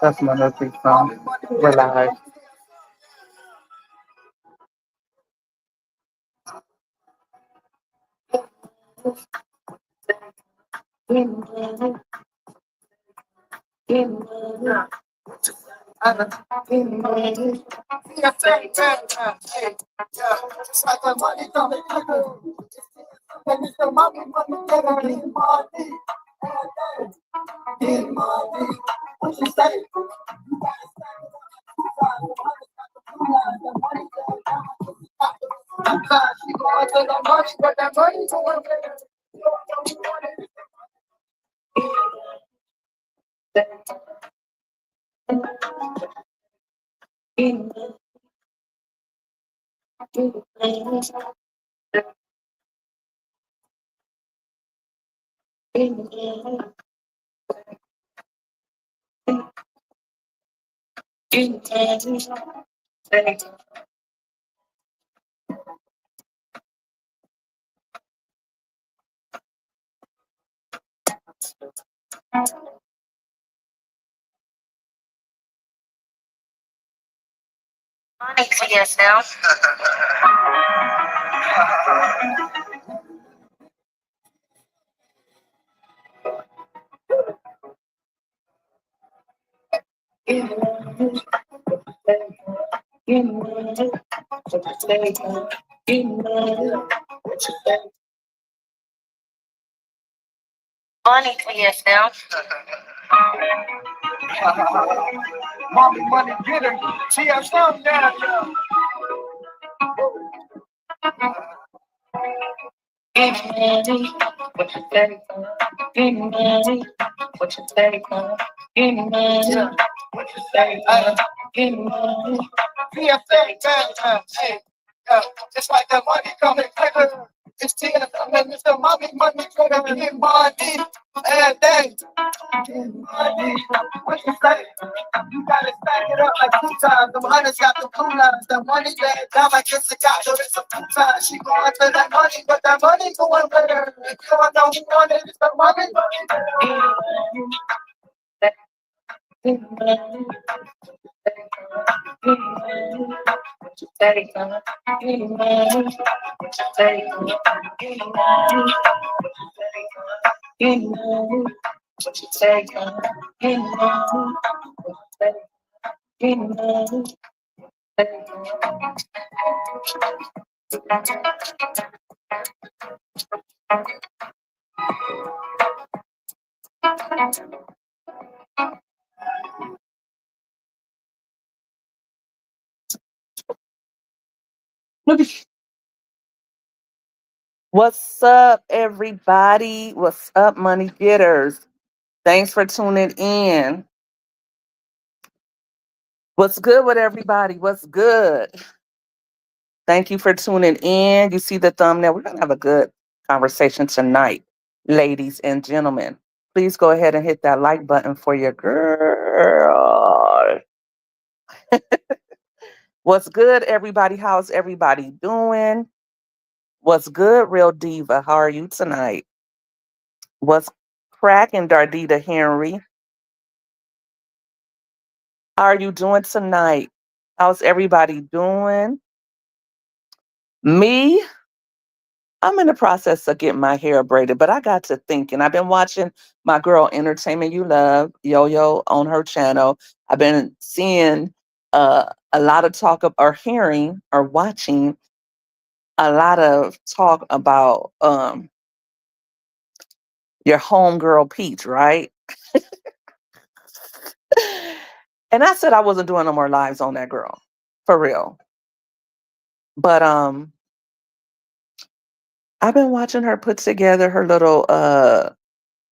That's my nephew song. Relax. Yes, now. Money, yes, now. Mommy, money, get her. She has some down. What you say? Give me money. What you say? Give me money. What you say? Give me money. PFA, hey, just like that money coming quicker. It's tears coming, it's the mommy, money, gonna get money. And then, money. What you say? You gotta stack it up like 2 times. The hunters got the blue lines. The money that down like it's a got so it's a 2 times. She going for that money, but that money going with her. If you don't know who want it, it's the money. What you say, give me money. What you say, give me money. Give me money. What you say, give me money. Give me money. What's up, everybody? What's up, money getters? Thanks for tuning in. What's good with everybody? What's good? Thank you for tuning in. You see the thumbnail. We're going to have a good conversation tonight, ladies and gentlemen. Please go ahead and hit that like button for your girl. What's good, everybody? How's everybody doing? What's good, Real Diva? How are you tonight? What's cracking, Dardita Henry? How are you doing tonight? How's everybody doing? Me, I'm in the process of getting my hair braided, but I got to thinking. I've been watching my girl Entertainment You Love, Yo Yo, on her channel. I've been seeing a lot of talk of, or hearing or watching a lot of talk about your homegirl Peach, right? And I said I wasn't doing no more lives on that girl, for real. But I've been watching her put together her little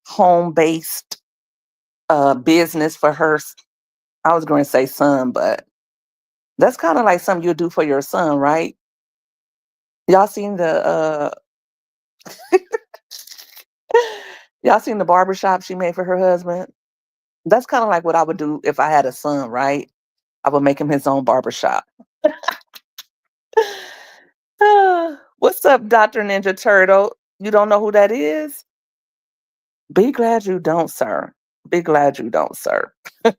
home based business for her. I was going to say son, but that's kind of like something you do for your son, right? Y'all seen the y'all seen the barbershop she made for her husband? That's kind of like what I would do if I had a son, right? I would make him his own barbershop. What's up, Dr. Ninja Turtle? You don't know who that is? Be glad you don't, sir. Be glad you don't, sir. But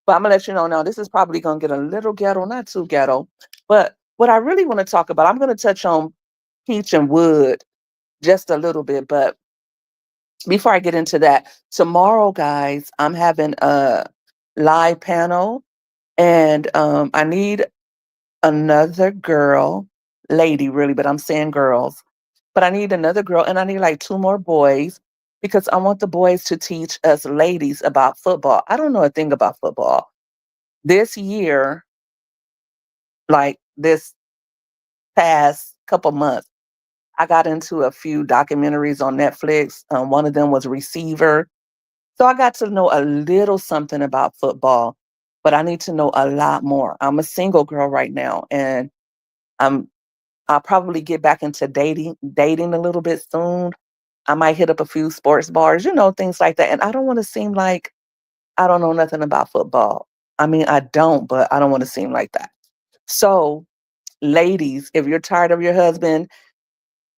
I'm gonna let you know now. This is probably gonna get a little ghetto, not too ghetto. But what I really want to talk about, I'm gonna touch on peach and wood just a little bit. But before I get into that, tomorrow, guys, I'm having a live panel, and I need another girl, lady, really, but I'm saying girls. But I need another girl, and I need like two more boys because I want the boys to teach us ladies about football. I don't know a thing about football. This year, like this past couple months, I got into a few documentaries on Netflix. One of them was Receiver. So I got to know a little something about football, but I need to know a lot more. I'm a single girl right now, and I'm I'll probably get back into dating a little bit soon. I might hit up a few sports bars, things like that. And I don't want to seem like I don't know nothing about football. I mean, I don't, but I don't want to seem like that. So, ladies, if you're tired of your husband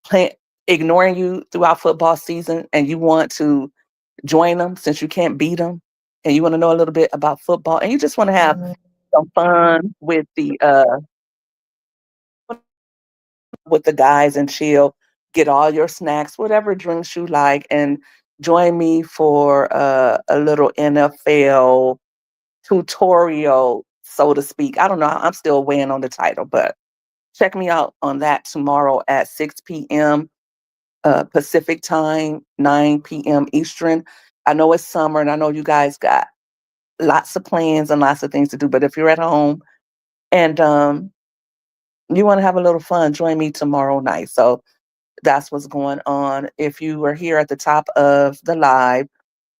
play, ignoring you throughout football season and you want to join them since you can't beat them and you want to know a little bit about football and you just want to have some fun with the guys and chill, get all your snacks, whatever drinks you like, and join me for a little NFL tutorial, so to speak. I don't know. I'm still weighing on the title, but check me out on that tomorrow at 6 p.m. Pacific time, 9 p.m. Eastern. I know it's summer and I know you guys got lots of plans and lots of things to do, but if you're at home and you want to have a little fun, join me tomorrow night. So that's what's going on. If you were here at the top of the live,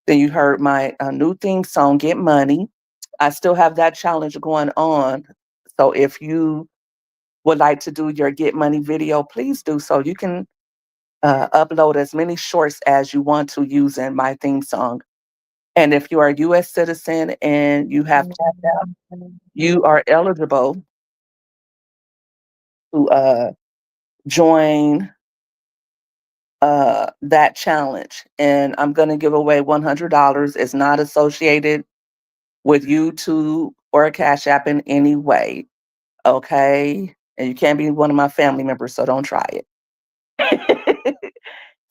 then you heard my new theme song, Get Money. I still have that challenge going on. So if you would like to do your Get Money video, please do so. You can upload as many shorts as you want to using my theme song. And if you are a U.S. citizen and you have Cash App, you are eligible to join that challenge. And I'm going to give away $100. It's not associated with YouTube or a Cash App in any way. Okay. And you can't be one of my family members, so don't try it.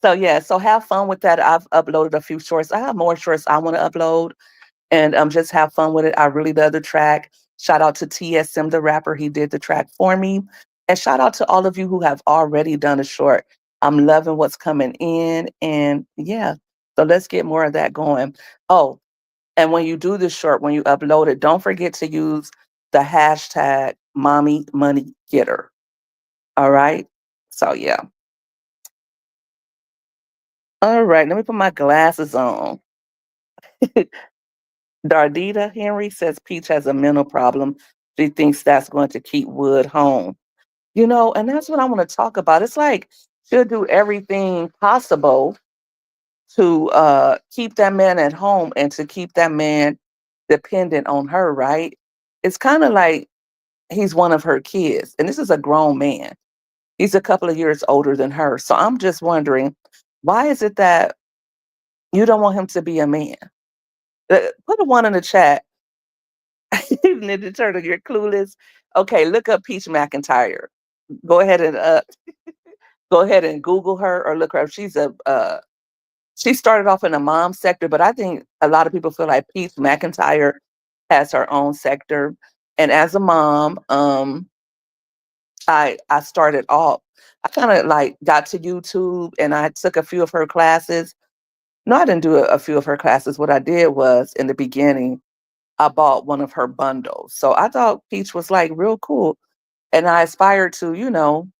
So, yeah, so have fun with that. I've uploaded a few shorts. I have more shorts I want to upload and just have fun with it. I really love the track. Shout out to TSM, the rapper. He did the track for me. And shout out to all of you who have already done a short. I'm loving what's coming in. And yeah, so let's get more of that going. Oh, and when you do this short, when you upload it, don't forget to use the hashtag mommy money getter. All right. So yeah. All right. Let me put my glasses on. Dardita Henry says Peach has a mental problem. She thinks that's going to keep Wood home. And that's what I want to talk about. It's like she'll do everything possible to keep that man at home and to keep that man dependent on her, right? It's kind of like he's one of her kids. And this is a grown man. He's a couple of years older than her. So I'm just wondering, why is it that you don't want him to be a man? Put a one in the chat. Ninja Turtle, you're clueless. Okay, look up Peach McIntyre. Go ahead and go ahead and Google her or look her up. She started off in a mom sector, but I think a lot of people feel like Peach McIntyre has her own sector. And as a mom, I started off. I kind of like got to YouTube and I took a few of her classes. No, I didn't do a few of her classes. What I did was in the beginning, I bought one of her bundles. So I thought Peach was like real cool. And I aspired to,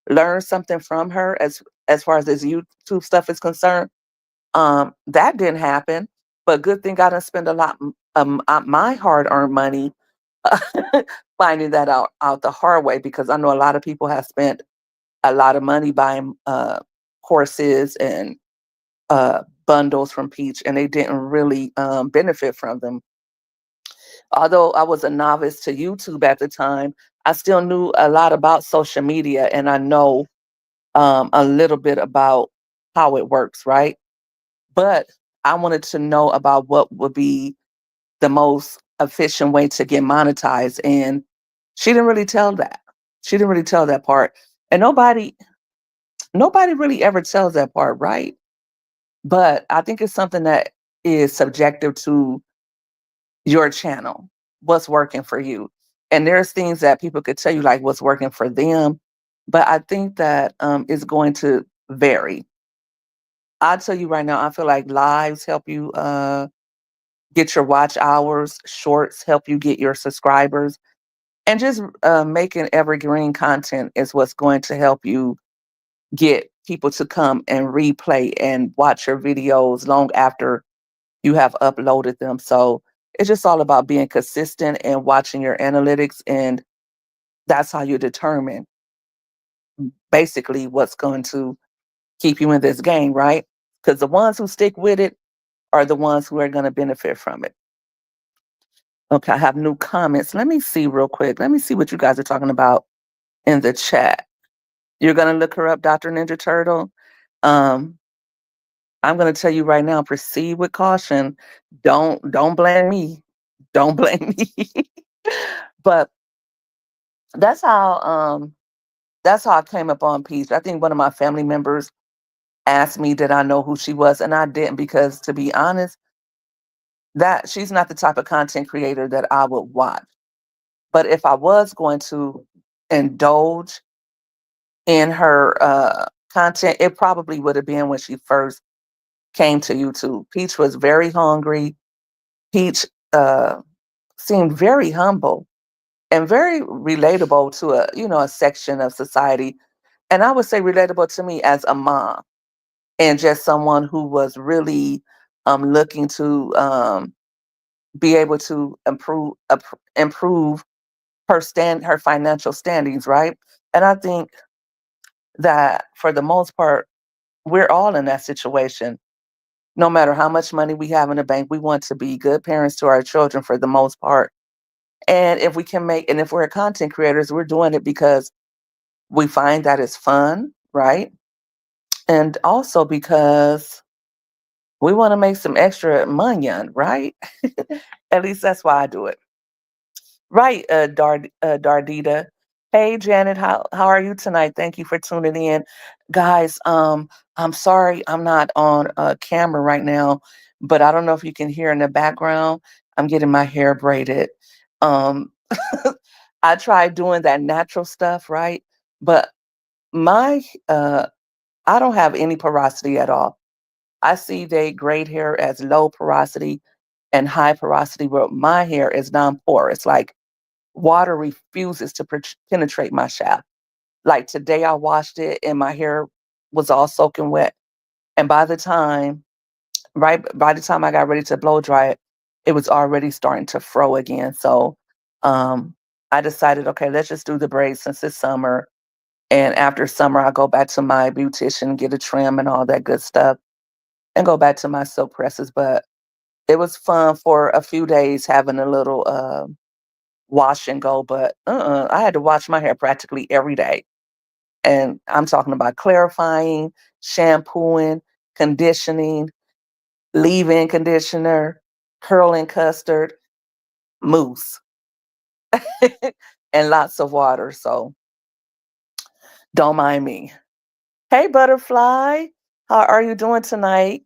learn something from her as far as this YouTube stuff is concerned. That didn't happen, but good thing I didn't spend a lot my hard earned money finding that out the hard way because I know a lot of people have spent a lot of money buying courses and bundles from Peach, and they didn't really benefit from them. Although I was a novice to YouTube at the time, I still knew a lot about social media, and I know a little bit about how it works, right? But I wanted to know about what would be the most efficient way to get monetized. And she didn't really tell that. She didn't really tell that part. And nobody really ever tells that part, right? But I think it's something that is subjective to your channel, what's working for you. And there's things that people could tell you like what's working for them. But I think that it's going to vary. I'll tell you right now, I feel like lives help you get your watch hours, shorts help you get your subscribers, and just making evergreen content is what's going to help you get people to come and replay and watch your videos long after you have uploaded them. So it's just all about being consistent and watching your analytics. And that's how you determine basically what's going to keep you in this game, right? Because the ones who stick with it are the ones who are going to benefit from it. Okay, I have new comments. Let me see real quick. Let me see what you guys are talking about in the chat. You're going to look her up, Dr. Ninja Turtle. Um, I'm going to tell you right now, proceed with caution. Don't blame me. Don't blame me. But that's how that's how I came up on Peach. I think one of my family members asked me did I know who she was, and I didn't, because to be honest, that she's not the type of content creator that I would watch. But if I was going to indulge in her content, it probably would have been when she first came to YouTube. Peach was very hungry. Peach uh, seemed very humble and very relatable to a section of society. And I would say relatable to me as a mom and just someone who was really looking to be able to improve her financial standings, right? And I think that for the most part, we're all in that situation. No matter how much money we have in the bank, we want to be good parents to our children for the most part. And if we're content creators, we're doing it because we find that it's fun, right? And also because we want to make some extra money, right? At least that's why I do it. Right, Dardita. Hey, Janet, how are you tonight? Thank you for tuning in, guys. I'm sorry I'm not on camera right now, but I don't know if you can hear in the background. I'm getting my hair braided. Um, I tried doing that natural stuff, right? But my I don't have any porosity at all. I see they grade hair as low porosity and high porosity, but my hair is non-porous. Like water refuses to penetrate my shaft. Like today, I washed it and my hair was all soaking wet. And by the time I got ready to blow dry it, it was already starting to fro again. So um, I decided, okay, let's just do the braids since it's summer. And after summer, I go back to my beautician, get a trim and all that good stuff, and go back to my silk presses. But it was fun for a few days having a little wash and go, but I had to wash my hair practically every day. And I'm talking about clarifying, shampooing, conditioning, leave-in conditioner, curling custard, mousse, and lots of water. So don't mind me. Hey, Butterfly, how are you doing tonight?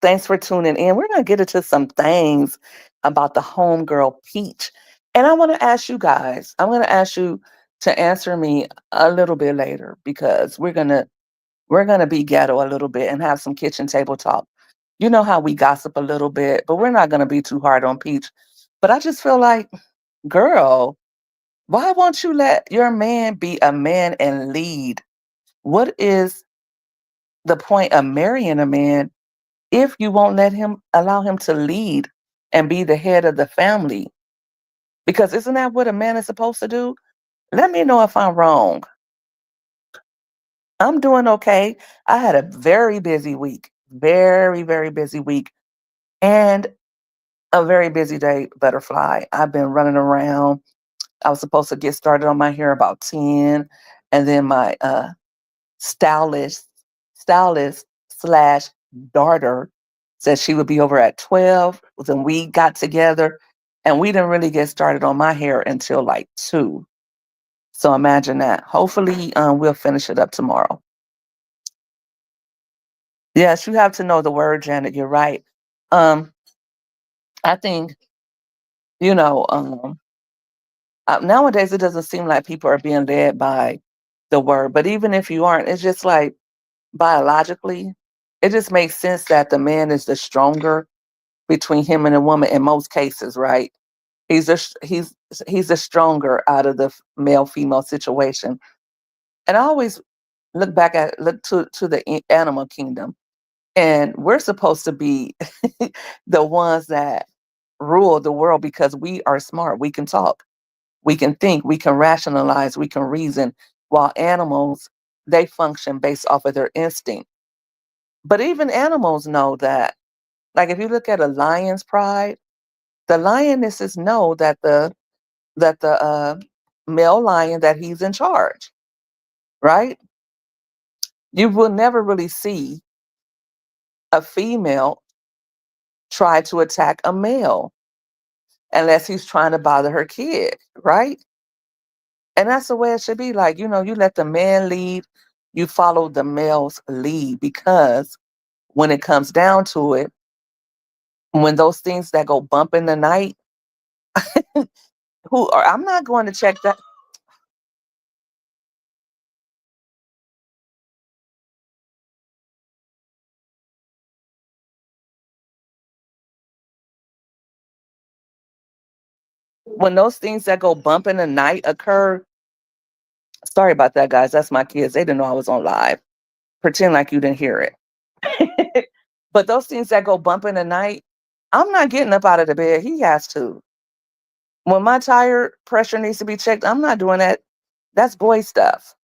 Thanks for tuning in. We're going to get into some things about the homegirl Peach. And I want to ask you guys, I'm going to ask you to answer me a little bit later because we're going to be ghetto a little bit and have some kitchen table talk. You know how we gossip a little bit, but we're not going to be too hard on Peach. But I just feel like, girl, why won't you let your man be a man and lead? What is the point of marrying a man if you won't allow him to lead and be the head of the family? Because isn't that what a man is supposed to do? Let me know if I'm wrong. I'm doing okay. I had a very busy week, very, very busy week, and a very busy day, Butterfly. I've been running around. I was supposed to get started on my hair about 10, and then my stylist slash daughter Said she would be over at 12. Then we got together and we didn't really get started on my hair until like 2. So imagine that. Hopefully, we'll finish it up tomorrow. Yes, you have to know the word, Janet. You're right. Um, I think, you know, nowadays it doesn't seem like people are being led by the word. But even if you aren't, it's just like biologically, it just makes sense that the man is the stronger between him and a woman in most cases, right? He's the stronger out of the male female situation. And I always look to the animal kingdom, and we're supposed to be the ones that rule the world because we are smart. We can talk, we can think, we can rationalize, we can reason. While animals, they function based off of their instinct. But even animals know that. Like if you look at a lion's pride, the lionesses know that the male lion that he's in charge, right? You will never really see a female try to attack a male unless he's trying to bother her kid, right? And that's the way it should be. Like, you let the man lead, you follow the male's lead because when it comes down to it, when those things that go bump in the night, I'm not going to check that. When those things that go bump in the night occur, sorry about that, guys. That's my kids. They didn't know I was on live. Pretend like you didn't hear it. But those things that go bump in the night, I'm not getting up out of the bed. He has to. When my tire pressure needs to be checked, I'm not doing that. That's boy stuff.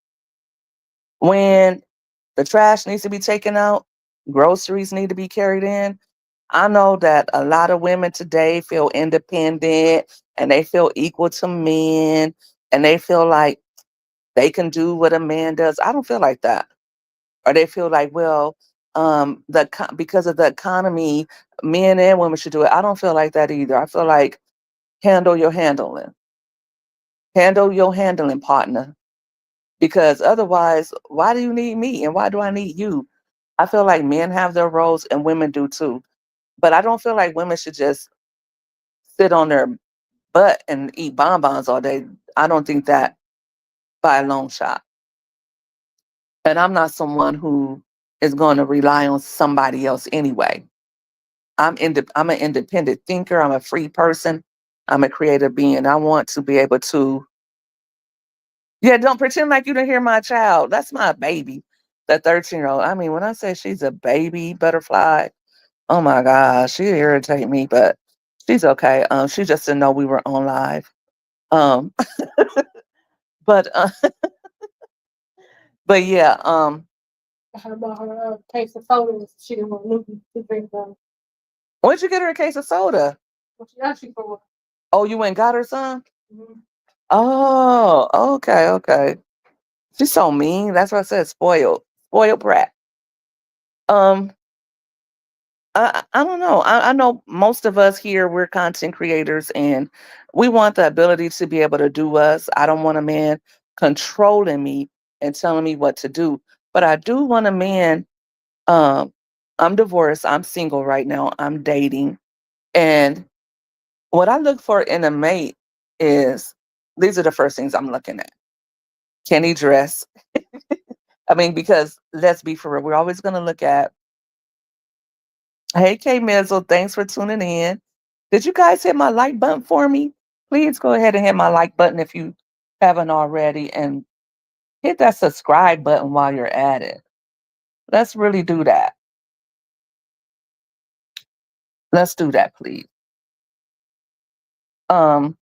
When the trash needs to be taken out, groceries need to be carried in. I know that a lot of women today feel independent and they feel equal to men and they feel like they can do what a man does. I don't feel like that. Or they feel like, well, because of the economy, men and women should do it. I don't feel like that either. I feel like handle your handling, handle your handling, partner. Because otherwise, why do you need me and why do I need you? I feel like men have their roles and women do too. But I don't feel like women should just sit on their butt and eat bonbons all day. I don't think that by a long shot. And I'm not someone who is going to rely on somebody else anyway. I'm an independent thinker. I'm a free person. I'm a creative being. I want to be able to. Yeah, don't pretend like you didn't hear my child. That's my baby, the 13-year-old. I mean, when I say she's a baby butterfly, oh my gosh, she irritate me, but she's okay. She just didn't know we were on live. Um, but but yeah. I had bought her a case of sodas. She didn't want Lucy to drink them. When'd you get her a case of soda? What she asked you for? Oh, you went and got her some? Mm-hmm. Oh, okay, okay. She's so mean. That's what I said. Spoiled brat. Um, I don't know. I know most of us here, we're content creators and we want the ability to be able to do us. I don't want a man controlling me and telling me what to do. But I do want a man, um, I'm divorced, I'm single right now, I'm dating. And what I look for in a mate is these are the first things I'm looking at. Can he dress? I mean, because let's be for real, we're always gonna look at, hey, K Mizzle, thanks for tuning in. Did you guys hit my like button for me? Please go ahead and hit my like button if you haven't already and hit that subscribe button while you're at it. Let's really do that. Let's do that, please. Um,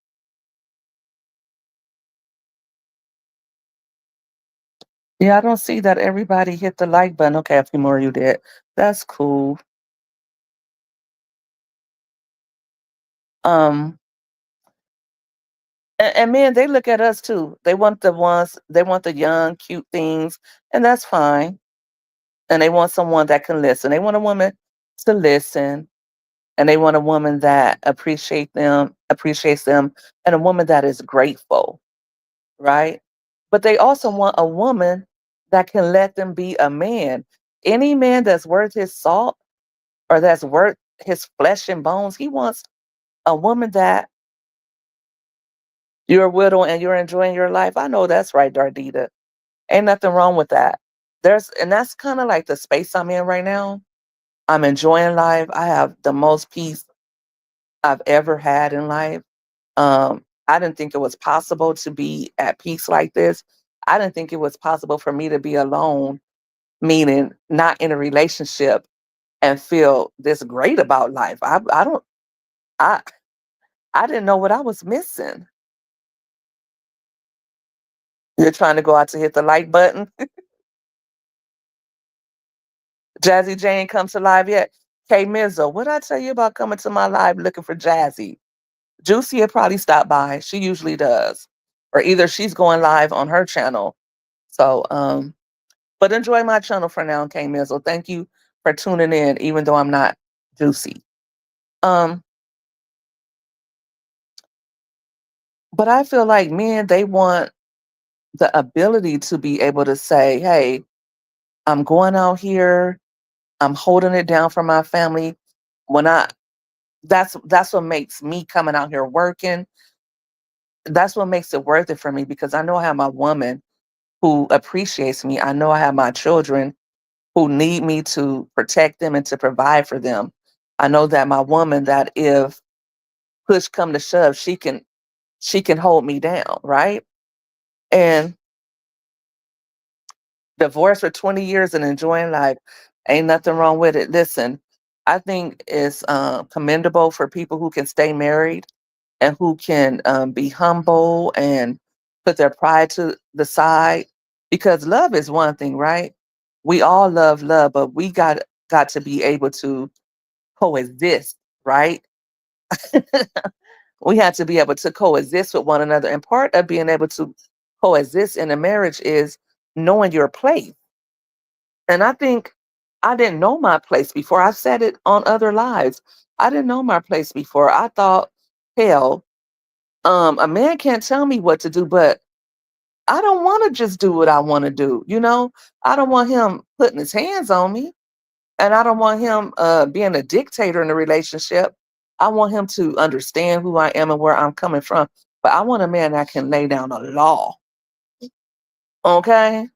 yeah, I don't see that everybody hit the like button. Okay, a few more of you did. That's cool. Um, and men, they look at us too. They want the young, cute things, and that's fine. And they want someone that can listen. They want a woman to listen, and they want a woman that appreciates them, and a woman that is grateful, right? But they also want a woman that can let them be a man. Any man that's worth his salt or that's worth his flesh and bones, he wants a woman that you're a widow and you're enjoying your life. I know that's right, Dardita. Ain't nothing wrong with that. And that's kind of like the space I'm in right now. I'm enjoying life. I have the most peace I've ever had in life. I didn't think it was possible to be at peace like this. I didn't think it was possible for me to be alone, meaning not in a relationship and feel this great about life. I don't I I didn't know what I was missing. You're trying to go out to hit the like button. Jazzy Jane comes to live yet? K Mizzo, what I tell you about coming to my live looking for Jazzy? Juicy will probably stop by. She usually does. Or either she's going live on her channel. So but enjoy my channel for now, K Mizzo. Thank you for tuning in, even though I'm not juicy. Um, but I feel like men, they want the ability to be able to say, hey, I'm going out here, I'm holding it down for my family. When I that's what makes me coming out here working. That's what makes it worth it for me because I know I have my woman who appreciates me. I know I have my children who need me to protect them and to provide for them. I know that my woman that if push come to shove, she can hold me down, right? And divorced for 20 years and enjoying life, ain't nothing wrong with it. Listen, I think it's commendable for people who can stay married and who can be humble and put their pride to the side because love is one thing, right? We all love, but we got to be able to coexist, right? We have to be able to coexist with one another. And part of being able to coexist in a marriage is knowing your place. And I think I didn't know my place before. I've said it on other lives. I didn't know my place before. I thought, hell, a man can't tell me what to do, but I don't want to just do what I want to do. I don't want him putting his hands on me. And I don't want him being a dictator in a relationship. I want him to understand who I am and where I'm coming from. But I want a man that can lay down a law. Okay.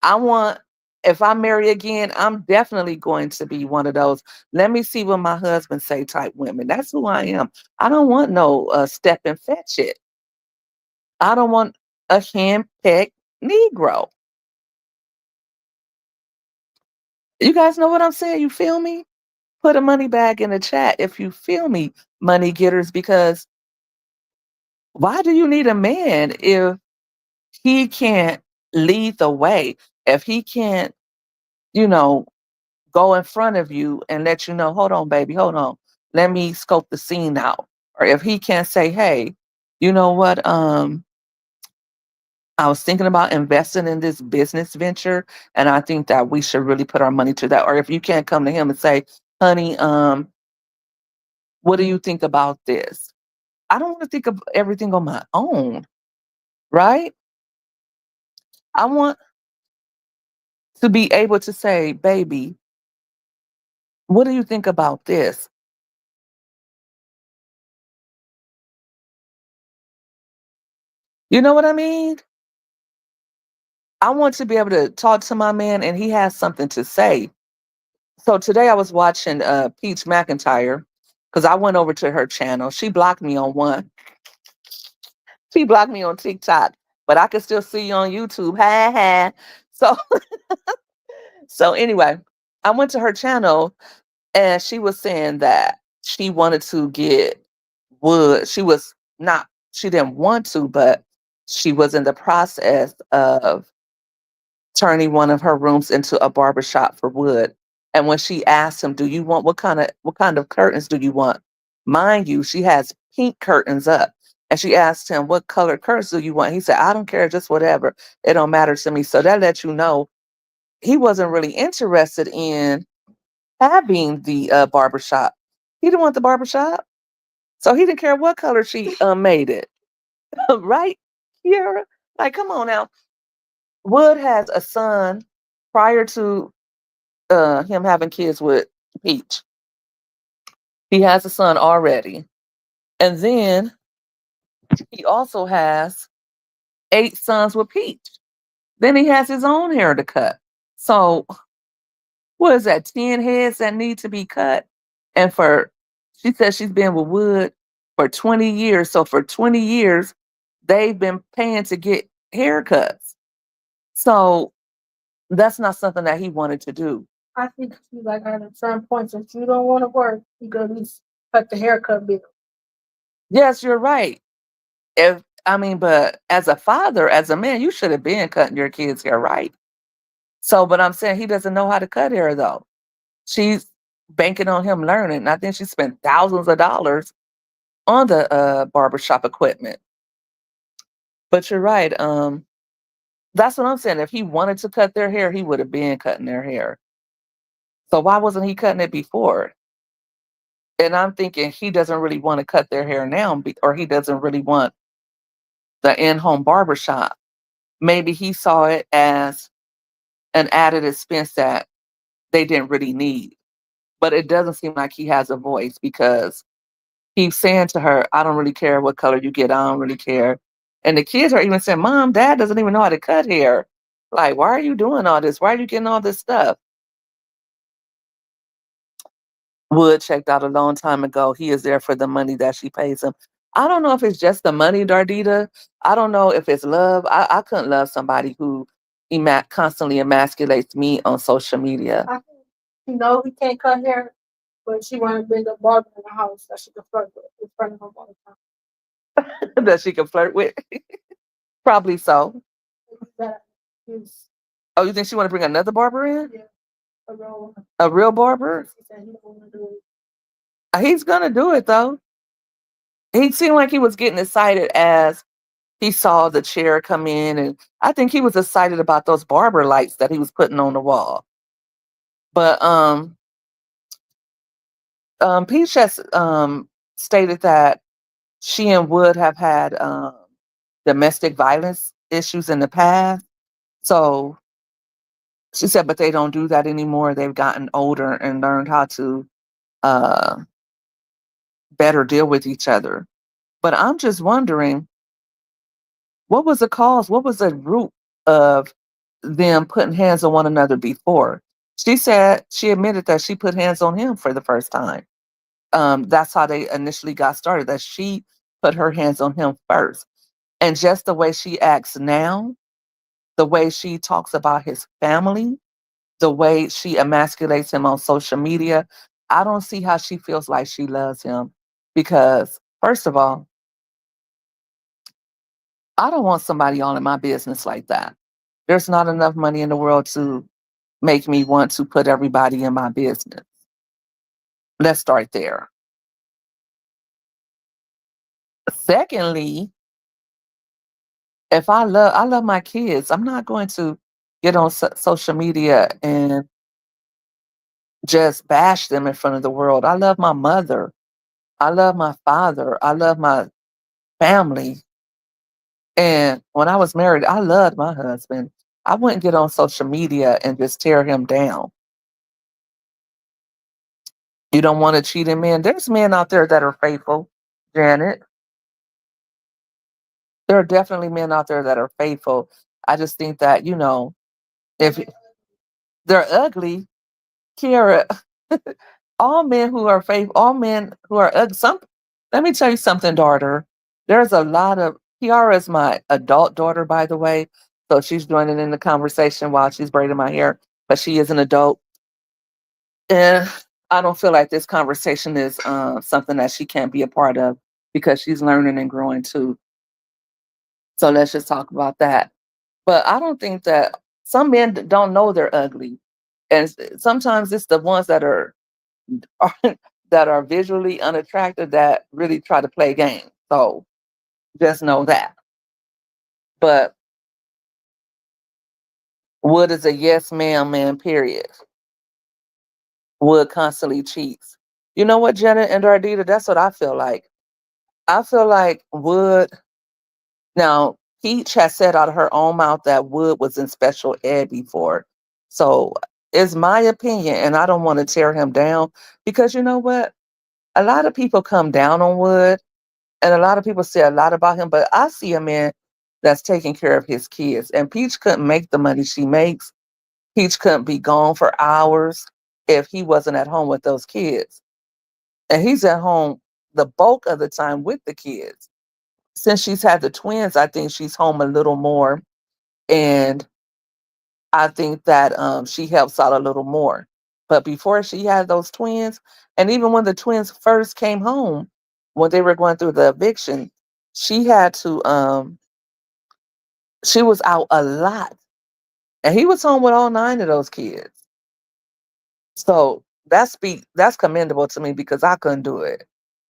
I want, if I marry again, I'm definitely going to be one of those. Let me see what my husband say type women. That's who I am. I don't want no step and fetch it. I don't want a hand-picked Negro. You guys know what I'm saying? You feel me? Put a money bag in the chat if you feel me, money getters, because why do you need a man if he can't lead the way? If he can't, you know, go in front of you and let you know, hold on, baby, hold on. Let me scope the scene out. Or if he can't say, hey, you know what? I was thinking about investing in this business venture, and I think that we should really put our money to that. Or if you can't come to him and say, honey, what do you think about this? I don't want to think of everything on my own, right? I want to be able to say, baby, what do you think about this? You know what I mean? I want to be able to talk to my man and he has something to say. So today I was watching Peach McIntyre because I went over to her channel. She blocked me on one. She blocked me on TikTok, but I can still see you on YouTube. Ha ha. So so anyway, I went to her channel and she was saying that she wanted to get wood. She didn't want to, but she was in the process of turning one of her rooms into a barbershop for wood. And when she asked him, do you want what kind of curtains do you want? Mind you, she has pink curtains up. And she asked him, what color curtains do you want? He said, I don't care, just whatever. It don't matter to me. So that lets you know he wasn't really interested in having the barbershop. He didn't want the barbershop. So he didn't care what color she made it. Right? Kiara? Like, come on now. Wood has a son prior to him having kids with Peach. He has a son already. And then he also has 8 sons with Peach. Then he has his own hair to cut. So what is that? 10 heads that need to be cut. And she says she's been with Wood for 20 years. So for 20 years, they've been paying to get haircuts. So that's not something that he wanted to do. I think you like at a certain point, if you don't want to work, you can at least cut the haircut bill. Yes, you're right. But as a father, as a man, you should have been cutting your kids' hair, right? So, but I'm saying he doesn't know how to cut hair though. She's banking on him learning. I think she spent thousands of dollars on the barbershop equipment. But you're right. That's what I'm saying. If he wanted to cut their hair, he would have been cutting their hair. So why wasn't he cutting it before? And I'm thinking he doesn't really want to cut their hair now, or he doesn't really want the in-home barbershop. Maybe he saw it as an added expense that they didn't really need. But it doesn't seem like he has a voice because he's saying to her, I don't really care what color you get. I don't really care. And the kids are even saying, Mom, Dad doesn't even know how to cut hair. Like, why are you doing all this? Why are you getting all this stuff? Wood checked out a long time ago. He is there for the money that she pays him. I don't know if it's just the money, Dardita. I don't know if it's love. I couldn't love somebody who constantly emasculates me on social media. I think she know he can't cut hair, but she want to bring a barber in the house that she can flirt with in front of him all the time. That she can flirt with. Probably so. That is, Oh, you think she want to bring another barber in? yeah, a real one. A real barber? She said he don't want to do it. He's gonna do it though. He seemed like he was getting excited as he saw the chair come in, and I think he was excited about those barber lights that he was putting on the wall. But Peach has stated that she and Wood have had domestic violence issues in the past. So she said, but they don't do that anymore. They've gotten older and learned how to uh, better deal with each other. But I'm just wondering, what was the cause? What was the root of them putting hands on one another before? She said she admitted that she put hands on him for the first time. That's how they initially got started, that she put her hands on him first. And just the way she acts now, the way she talks about his family, the way she emasculates him on social media, I don't see how she feels like she loves him. Because, first of all, I don't want somebody all in my business like that. There's not enough money in the world to make me want to put everybody in my business. Let's start there. Secondly, if I love my kids, I'm not going to get on social media and just bash them in front of the world. I love my mother. I love my father. I love my family. And when I was married, I loved my husband. I wouldn't get on social media and just tear him down. You don't want to cheat a man. There's men out there that are faithful, Janet. There are definitely men out there that are faithful. I just think that, if they're ugly, Kiara, all men who are faithful, all men who are ugly, let me tell you something, daughter. There's a lot of, Kiara is my adult daughter, by the way. So she's joining in the conversation while she's braiding my hair, but she is an adult. And I don't feel like this conversation is something that she can't be a part of because she's learning and growing too. So let's just talk about that. But I don't think that some men don't know they're ugly, and sometimes it's the ones that are that are visually unattractive that really try to play games. So just know that. But Wood is a yes, ma'am, man. Period. Wood constantly cheats. You know what, Jenna and Ardita? That's what I feel like. I feel like Wood. Now, Peach has said out of her own mouth that Wood was in special ed before. So it's my opinion, and I don't want to tear him down because you know what? A lot of people come down on Wood, and a lot of people say a lot about him, but I see a man that's taking care of his kids. And Peach couldn't make the money she makes. Peach couldn't be gone for hours if he wasn't at home with those kids. And he's at home the bulk of the time with the kids. Since she's had the twins, I think she's home a little more. And I think that she helps out a little more. But before she had those twins, and even when the twins first came home, when they were going through the eviction, she had to, she was out a lot. And he was home with all nine of those kids. So that's commendable to me because I couldn't do it.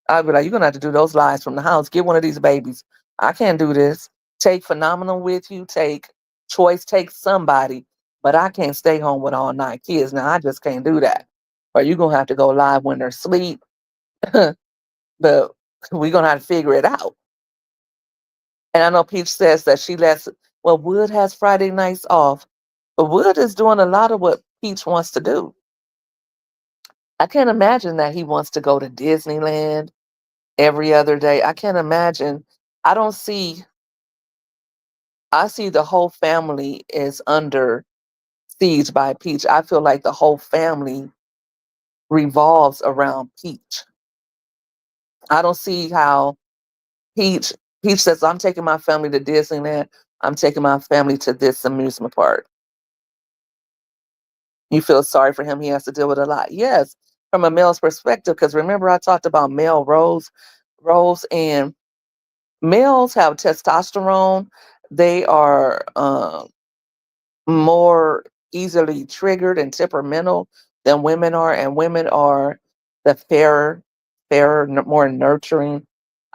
I'd be like, you're gonna have to do those lives from the house. Get one of these babies. I can't do this. Take Phenomenal with you. Take Choice. Take somebody. But I can't stay home with all nine kids. Now I just can't do that. Or you're gonna have to go live when they're asleep. But we're gonna have to figure it out. And I know Peach says that she lets well, Wood has Friday nights off. But Wood is doing a lot of what Peach wants to do. I can't imagine that he wants to go to Disneyland every other day. I can't imagine. I don't see I see the whole family is under siege by Peach. I feel like the whole family revolves around Peach. I don't see how Peach Peach says, I'm taking my family to Disneyland. I'm taking my family to this amusement park. You feel sorry for him. He has to deal with a lot. Yes, from a male's perspective, because remember I talked about male roles and males have testosterone. They are more easily triggered and temperamental than women are, and women are the more nurturing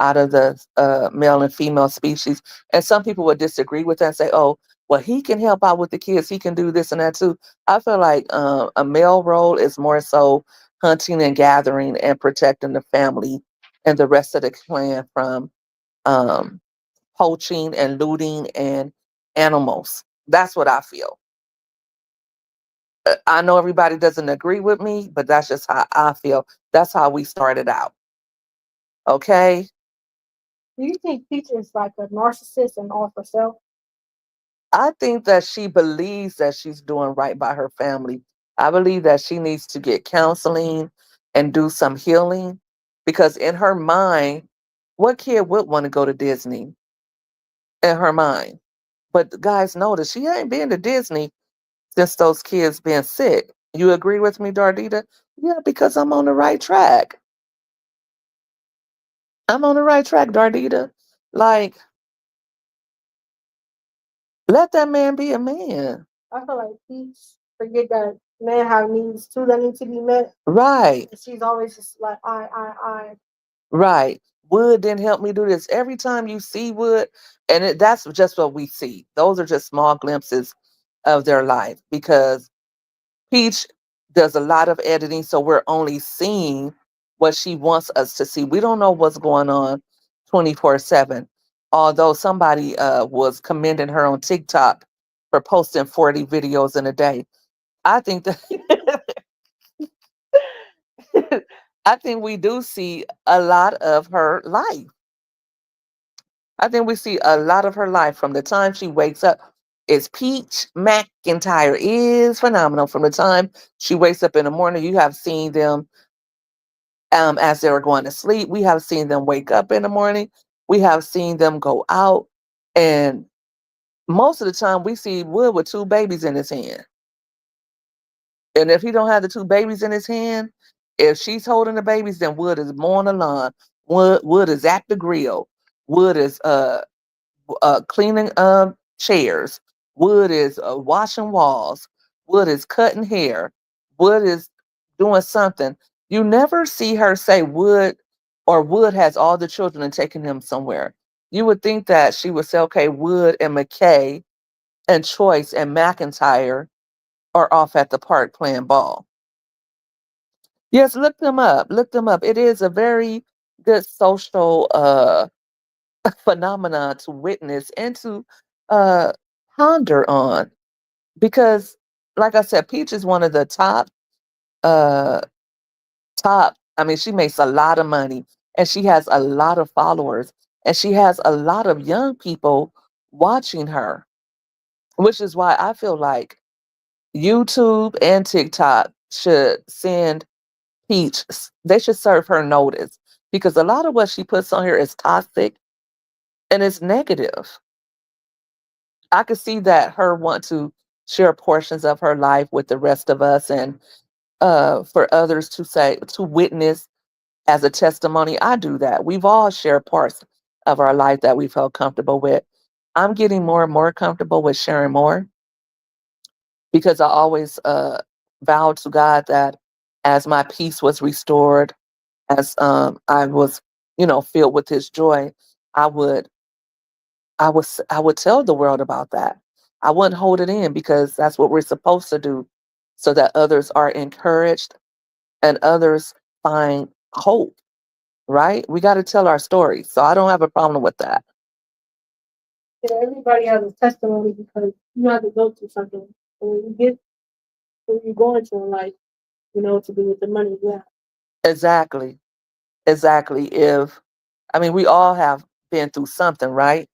out of the male and female species. And some people would disagree with that and say, "Oh, well, he can help out with the kids. He can do this and that too." I feel like a male role is more so hunting and gathering and protecting the family and the rest of the clan from um, poaching and looting and animals. That's what I feel. I know everybody doesn't agree with me, but that's just how I feel. That's how we started out. Okay. Do you think Peach is like a narcissist and all for self? I think that she believes that she's doing right by her family. I believe that she needs to get counseling and do some healing because in her mind, what kid would want to go to Disney in her mind? But the guys notice she ain't been to Disney since those kids been sick. You agree with me, Dardita? Yeah, because I'm on the right track. I'm on the right track, Dardita. Like, let that man be a man. I feel like Peach forget that men have needs too that need to be met. Right, And she's always just like I. right. Wood didn't help me do this. Every time you see Wood, and that's just what we see. Those are just small glimpses of their life because Peach does a lot of editing, so we're only seeing what she wants us to see. We don't know what's going on 24/7. Although somebody was commending her on TikTok for posting 40 videos in a day. I think that I think we do see a lot of her life. I think we see a lot of her life from the time she wakes up. Is Peach McIntyre is phenomenal. From the time she wakes up in the morning, you have seen them as they were going to sleep. We have seen them wake up in the morning. We have seen them go out. And most of the time, we see Wood with two babies in his hand. And if he don't have the two babies in his hand, if she's holding the babies, then Wood is mowing the lawn. Wood is at the grill. Wood is cleaning chairs. Wood is washing walls. Wood is cutting hair. Wood is doing something. You never see her say Wood or Wood has all the children and taking them somewhere. You would think that she would say, okay, Wood and McKay and Choice and McIntyre are off at the park playing ball. Yes, look them up. Look them up. It is a very good social phenomena to witness and to uh ponder on because like I said, Peach is one of the uh top. I mean, she makes a lot of money and she has a lot of followers and she has a lot of young people watching her, which is why I feel like YouTube and TikTok should send Peach, they should serve her notice because a lot of what she puts on here is toxic and it's negative. I could see that her want to share portions of her life with the rest of us and for others to say, to witness as a testimony. I do that. We've all shared parts of our life that we felt comfortable with. I'm getting more and more comfortable with sharing more because I always vowed to God that as my peace was restored, as I was, filled with His joy, I would, I would tell the world about that. I wouldn't hold it in because that's what we're supposed to do, so that others are encouraged and others find hope. Right? We got to tell our story, so I don't have a problem with that. Yeah, everybody has a testimony because you have to go through something. And when you get where you're going to in life, you know what to do with the money you have. Exactly. Exactly. If I mean, we all have been through something, right?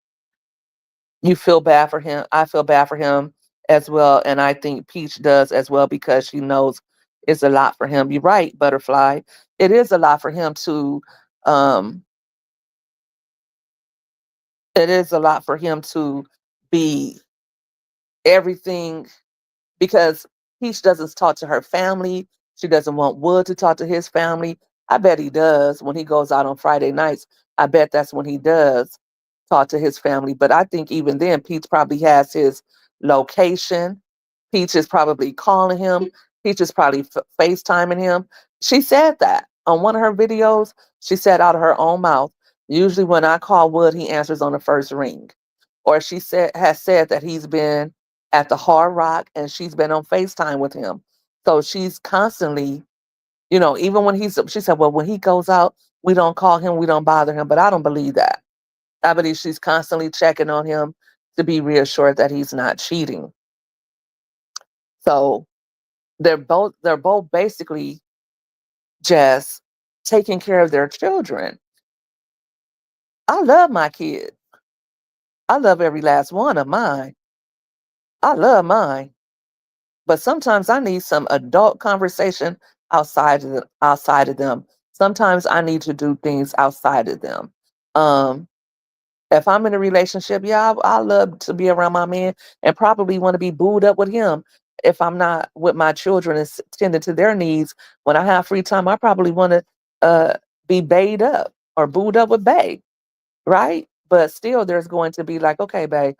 You feel bad for him. I feel bad for him as well. And I think Peach does as well because she knows it's a lot for him. You're right, Butterfly. It is a lot for him um it is a lot for him to be everything because Peach doesn't talk to her family. She doesn't want Wood to talk to his family. I bet he does when he goes out on Friday nights. I bet that's when he does talk to his family. But I think even then, Peach probably has his location. Peach is probably calling him. Peach is probably FaceTiming him. She said that on one of her videos. She said out of her own mouth, usually when I call Wood, he answers on the first ring. Or she has said that he's been at the Hard Rock and she's been on FaceTime with him. So she's constantly, even when she said, well, when he goes out, we don't call him, we don't bother him. But I don't believe that. I believe she's constantly checking on him to be reassured that he's not cheating. So they're both basically just taking care of their children. I love my kids. I love every last one of mine. I love mine. But sometimes I need some adult conversation outside of them. Sometimes I need to do things outside of them. Um, if I'm in a relationship, yeah, I love to be around my man and probably want to be booed up with him. If I'm not with my children and tending to their needs, when I have free time, I probably want to uh, be bayed up or booed up with bay, right? But still, there's going to be like, okay, babe,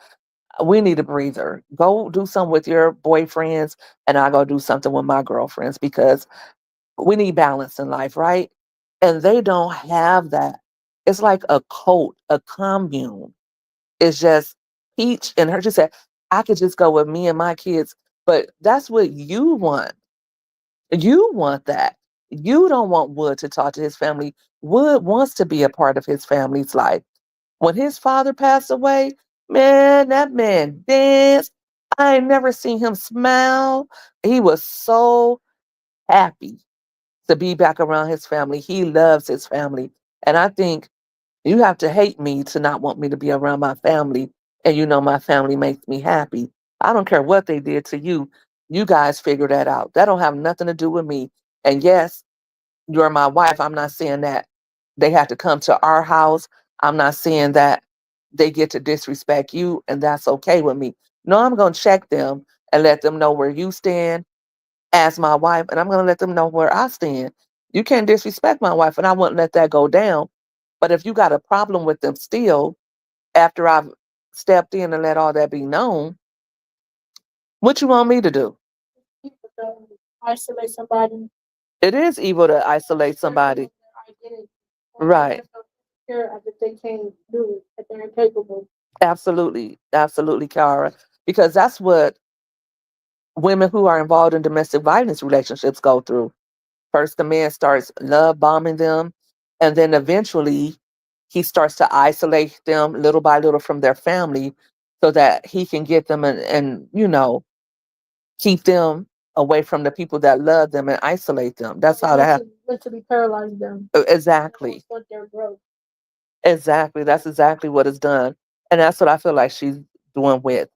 we need a breather. Go do something with your boyfriends, and I go do something with my girlfriends because we need balance in life, right? And they don't have that. It's like a cult, a commune. It's just Peach and her. She said, I could just go with me and my kids, but that's what you want. You want that. You don't want Wood to talk to his family. Wood wants to be a part of his family's life. When his father passed away, man, that man danced. I ain't never seen him smile. He was so happy to be back around his family. He loves his family. And I think you have to hate me to not want me to be around my family. And my family makes me happy. I don't care what they did to you. You guys figure that out. That don't have nothing to do with me. And yes, you're my wife. I'm not saying that they have to come to our house. I'm not saying that they get to disrespect you, and that's okay with me. No, I'm going to check them and let them know where you stand as my wife, and I'm going to let them know where I stand. You can't disrespect my wife, and I wouldn't let that go down. But if you got a problem with them still, after I've stepped in and let all that be known, what you want me to do? People don't isolate somebody, It is evil to isolate somebody. their identity, and make Right. themselves secure as if they can't do it, that they're incapable. Absolutely. Absolutely, Kara. Because that's what women who are involved in domestic violence relationships go through. First, the man starts love bombing them, and then eventually he starts to isolate them little by little from their family so that he can get them and keep them away from the people that love them and isolate them. That's how that happens. Mentally paralyze them. Exactly. Stunt their growth. Exactly. That's exactly what is done. And that's what I feel like she's doing with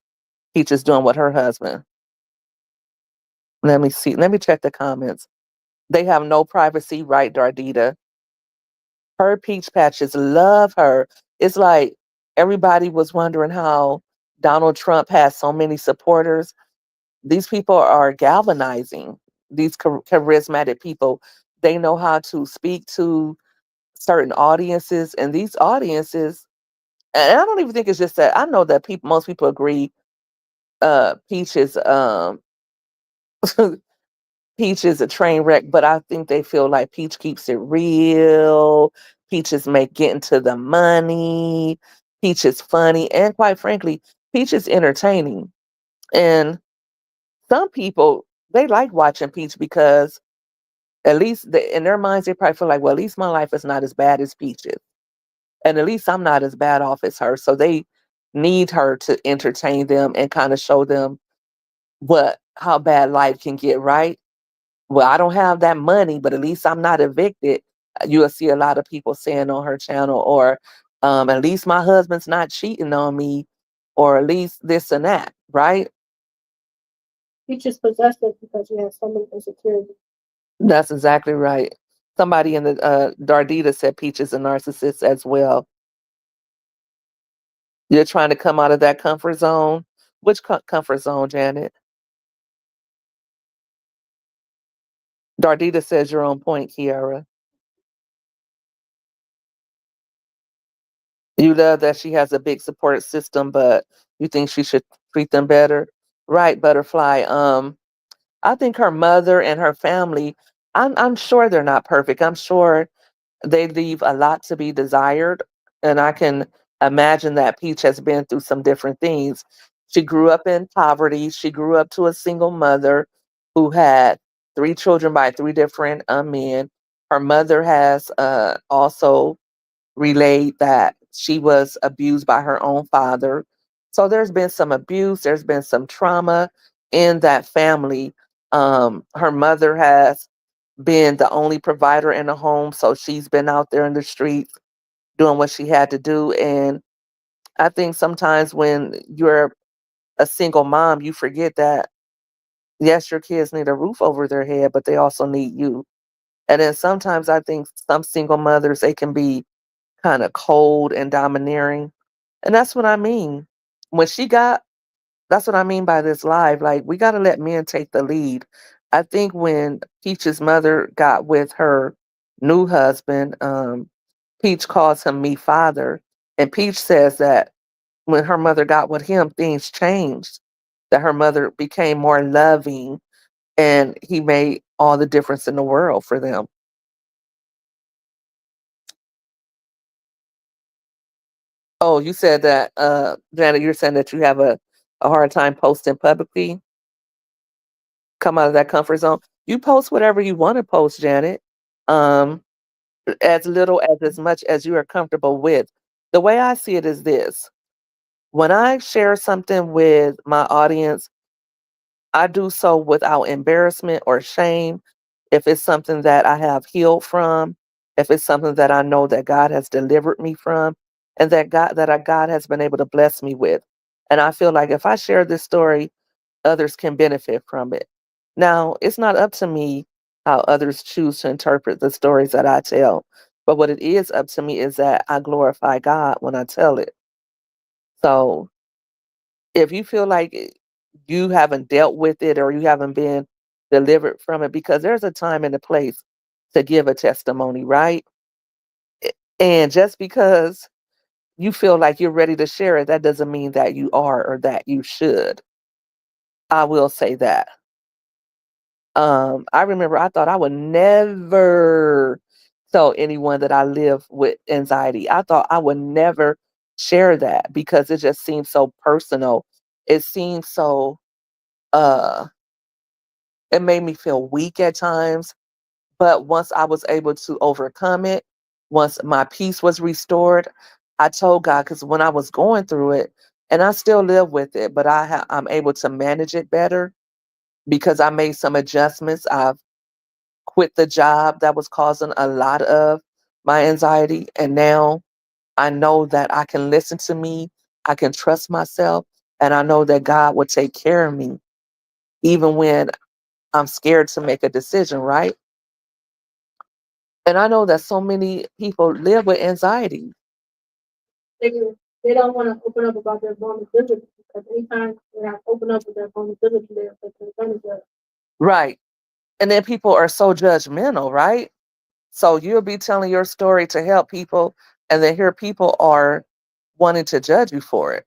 Peach is doing with her husband. Let me see. Let me check the comments. They have no privacy, right, Dardita? Her peach patches love her. It's like everybody was wondering how Donald Trump has so many supporters. These people are galvanizing. These charismatic people, they know how to speak to certain audiences, and these audiences, and I don't even think it's just that. I know that most people agree. Peach is Peach is a train wreck, but I think they feel like Peach keeps it real. Peach is getting to the money. Peach is funny, and quite frankly, Peach is entertaining. And some people, they like watching Peach because at least in their minds they probably feel like, well, at least my life is not as bad as Peach's, and at least I'm not as bad off as her. So they need her to entertain them and kind of show them what how bad life can get, right? Well, I don't have that money, but at least I'm not evicted. You'll see a lot of people saying on her channel, or at least my husband's not cheating on me, or at least this and that, right? Peach is possessive because she has so many insecurities. That's exactly right. Somebody in the Dardita said Peach is a narcissist as well. You're trying to come out of that comfort zone. Which comfort zone, Janet? Dardita says you're on point, Kiara. You love that she has a big support system, but you think she should treat them better. Right, Butterfly. I think her mother and her family, I'm sure they're not perfect. I'm sure they leave a lot to be desired. And I can imagine that Peach has been through some different things. She grew up in poverty. She grew up to a single mother who had three children by three different men. Her mother has also relayed that she was abused by her own father. So there's been some abuse, there's been some trauma in that family. Her mother has been the only provider in the home, so she's been out there in the streets doing what she had to do. And I think sometimes when you're a single mom, you forget that yes, your kids need a roof over their head, but they also need you. And then sometimes I think some single mothers, they can be kind of cold and domineering. And that's what I mean. When she got, that's what I mean by this live. Like, we got to let men take the lead. I think when Peach's mother got with her new husband, Peach calls him me father. And Peach says that when her mother got with him, things changed, that her mother became more loving and he made all the difference in the world for them. Oh, you said that, Janet, you're saying that you have a hard time posting publicly, come out of that comfort zone. You post whatever you want to post, Janet. Um, as little as much as you are comfortable with. The way I see it is this. When I share something with my audience, I do so without embarrassment or shame. If it's something that I have healed from, if it's something that I know that God has delivered me from, and that God has been able to bless me with. And I feel like if I share this story, others can benefit from it. Now, it's not up to me how others choose to interpret the stories that I tell. But what it is up to me is that I glorify God when I tell it. So if you feel like you haven't dealt with it or you haven't been delivered from it, because there's a time and a place to give a testimony, right? And just because you feel like you're ready to share it, that doesn't mean that you are or that you should. I will say that. I remember I thought I would never tell anyone that I live with anxiety. I thought I would never share that because it just seems so personal. It seems so uh it made me feel weak at times. But once I was able to overcome it, once my peace was restored, I told God, because when I was going through it, and I still live with it, but I'm able to manage it better because I made some adjustments. I've quit the job that was causing a lot of my anxiety, and now I know that I can listen to me, I can trust myself, and I know that God will take care of me even when I'm scared to make a decision, right? And I know that so many people live with anxiety. They they don't want to open up about their vulnerability because anytime they have open up with their vulnerability, they're taken advantage of. Right. And then people are so judgmental, right? So you'll be telling your story to help people, and then here people are wanting to judge you for it,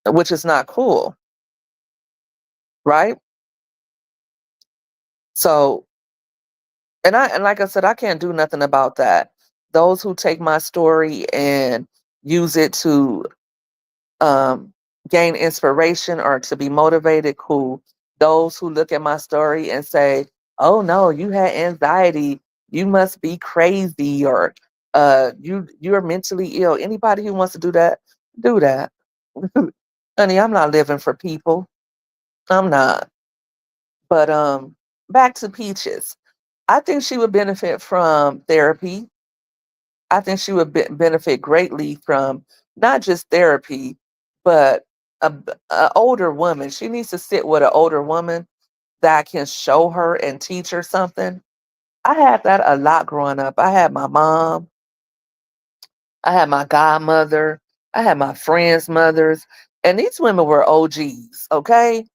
which is not cool, right? So, and like I said, I can't do nothing about that. Those who take my story and use it to um, gain inspiration or to be motivated, cool. Those who look at my story and say, "Oh no, you had anxiety. You must be crazy," or you're mentally ill." Anybody who wants to do that, do that. Honey, I'm not living for people. I'm not. But back to Peaches. I think she would benefit from therapy. I think she would benefit greatly from not just therapy, but a older woman. She needs to sit with an older woman that can show her and teach her something. I had that a lot growing up. I had my mom, I had my godmother, I had my friends' mothers, and these women were OGs, okay?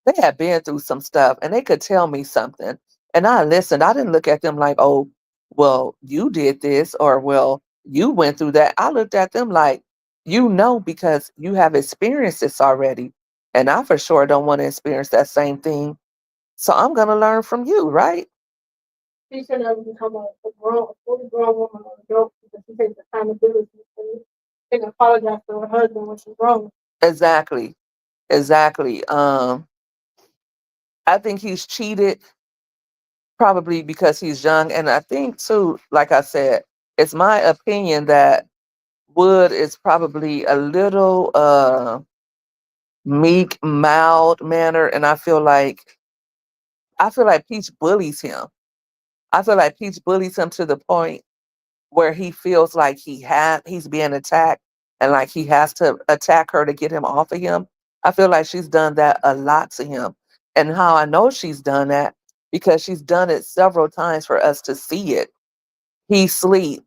They had been through some stuff and they could tell me something. And I listened. I didn't look at them like, oh, well, you did this or, well, you went through that. I looked at them like, you know, because you have experienced this already. And I for sure don't want to experience that same thing. So I'm going to learn from you, right? She should never become a fully grown woman or adult because she takes accountability and she can apologize to her husband when she's wrong. Exactly. Exactly. I think he's cheated probably because he's young. And I think, too, like I said, it's my opinion that Wood is probably a little meek, mild mannered, and I feel like Peach bullies him. I feel like Peach bullies him to the point where he feels like he's being attacked and like he has to attack her to get him off of him. I feel like she's done that a lot to him. And how I know she's done that because she's done it several times for us to see it. He sleep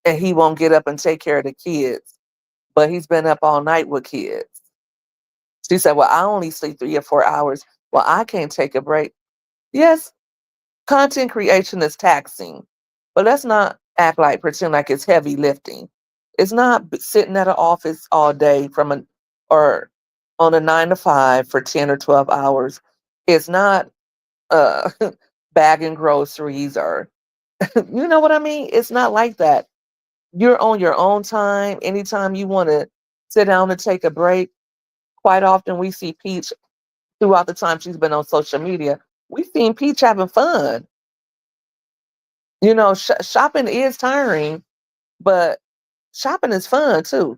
and he won't get up and take care of the kids, but he's been up all night with kids. She said, well, I only sleep 3 or 4 hours. Well, I can't take a break. Yes, content creation is taxing, but let's not act like pretend like it's heavy lifting. It's not sitting at an office all day or on a 9 to 5 for 10 or 12 hours. It's not uh, bagging groceries or, you know what I mean? It's not like that. You're on your own time. Anytime you want to sit down and take a break, quite often we see Peach throughout the time she's been on social media. We've seen Peach having fun. You know, shopping is tiring, but shopping is fun too.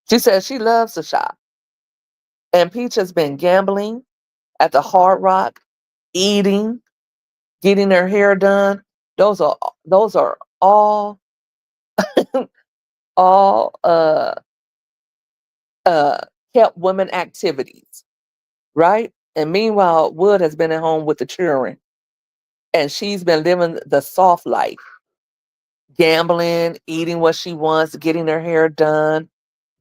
She says she loves to shop. And Peach has been gambling at the Hard Rock, eating, getting her hair done. Those are all uh kept women activities, right? And meanwhile, Wood has been at home with the children and she's been living the soft life, gambling, eating what she wants, getting her hair done,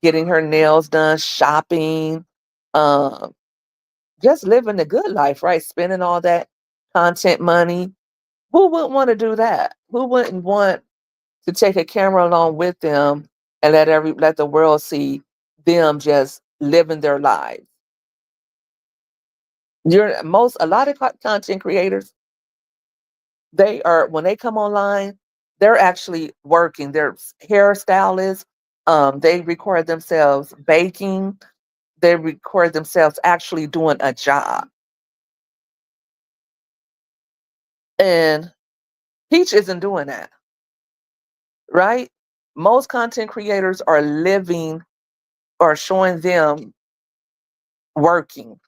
getting her nails done, shopping, um, just living the good life, right? Spending all that content money. Who wouldn't want to do that? Who wouldn't want to take a camera along with them and let the world see them just living their lives? A lot of content creators, they are when they come online, they're actually working. They're hairstylists. They record themselves baking. They record themselves actually doing a job. And Peach isn't doing that, right? Most content creators are living or showing them working.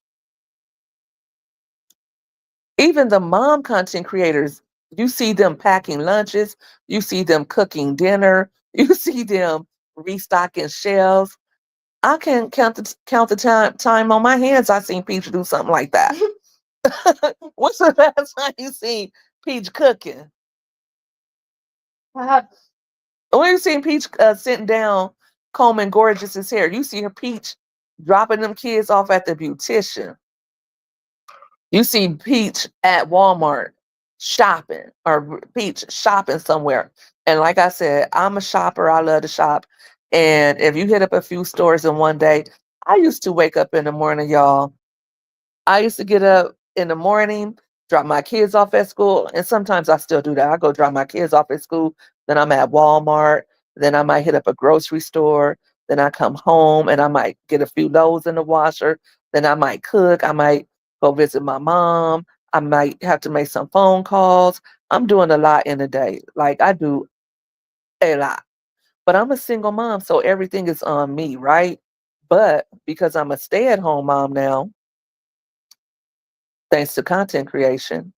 Even the mom content creators, you see them packing lunches, you see them cooking dinner, you see them restocking shelves. I can count the time on my hands I seen Peach do something like that. What's the last time you seen Peach cooking? I have When you seen Peach sitting down combing Gorgeous's hair, you see her Peach dropping them kids off at the beautician. You see Peach at Walmart shopping or Peach shopping somewhere. And like I said, I'm a shopper. I love to shop. And if you hit up a few stores in one day, I used to wake up in the morning, y'all. I used to get up in the morning, drop my kids off at school, and sometimes I still do that. I go drop my kids off at school, then I'm at Walmart, then I might hit up a grocery store, then I come home and I might get a few loads in the washer, then I might cook, I might go visit my mom, I might have to make some phone calls. I'm doing a lot in a day. Like I do a lot. But I'm a single mom, so everything is on me, right? But because I'm a stay-at-home mom now, thanks to content creation,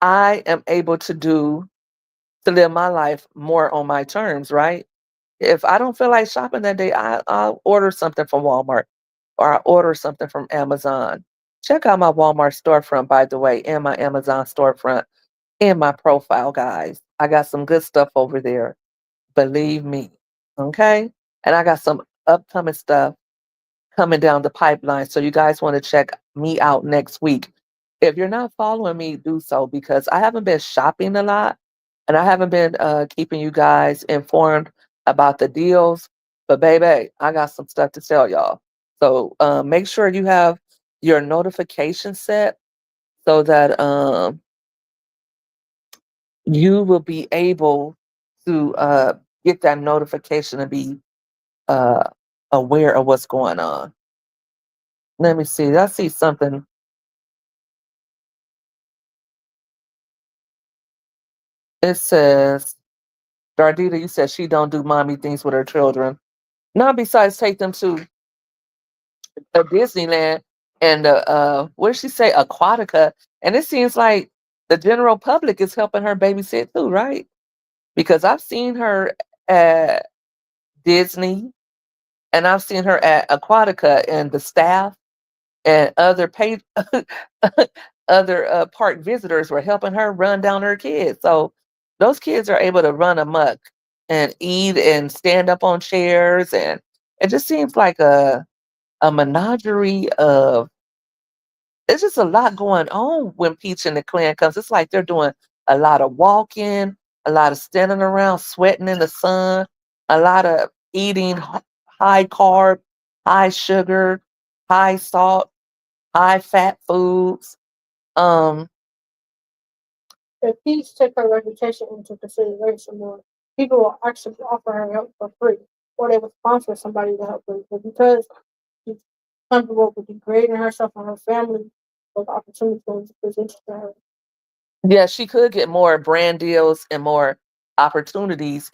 I am able to live my life more on my terms, right? If I don't feel like shopping that day, I'll order something from Walmart or I order something from Amazon. Check out my Walmart storefront, by the way, and my Amazon storefront in my profile, guys. I got some good stuff over there. Believe me. Okay. And I got some upcoming stuff coming down the pipeline. So you guys want to check me out next week. If you're not following me, do so because I haven't been shopping a lot and I haven't been keeping you guys informed about the deals. But baby, I got some stuff to tell y'all. So make sure you have your notification set so that you will be able to get that notification and be uh, aware of what's going on. Let me see. I see something. It says, Dardita, you said she don't do mommy things with her children. Not besides take them to a Disneyland and what did she say, Aquatica. And it seems like the general public is helping her babysit too, right? Because I've seen her at Disney and I've seen her at Aquatica and the staff and other paid other park visitors were helping her run down her kids. So those kids are able to run amok and eat and stand up on chairs, and it just seems like a menagerie of. It's just a lot going on when Peach and the clan comes. It's like they're doing a lot of walking, a lot of standing around, sweating in the sun, a lot of eating high carb, high sugar, high salt, high fat foods. Um, if Peach take her reputation into consideration more, people will actually offer her help for free, or they will sponsor somebody to help her. But because she's comfortable with degrading herself and her family, those opportunities will be presented to her. yeah, she could get more brand deals and more opportunities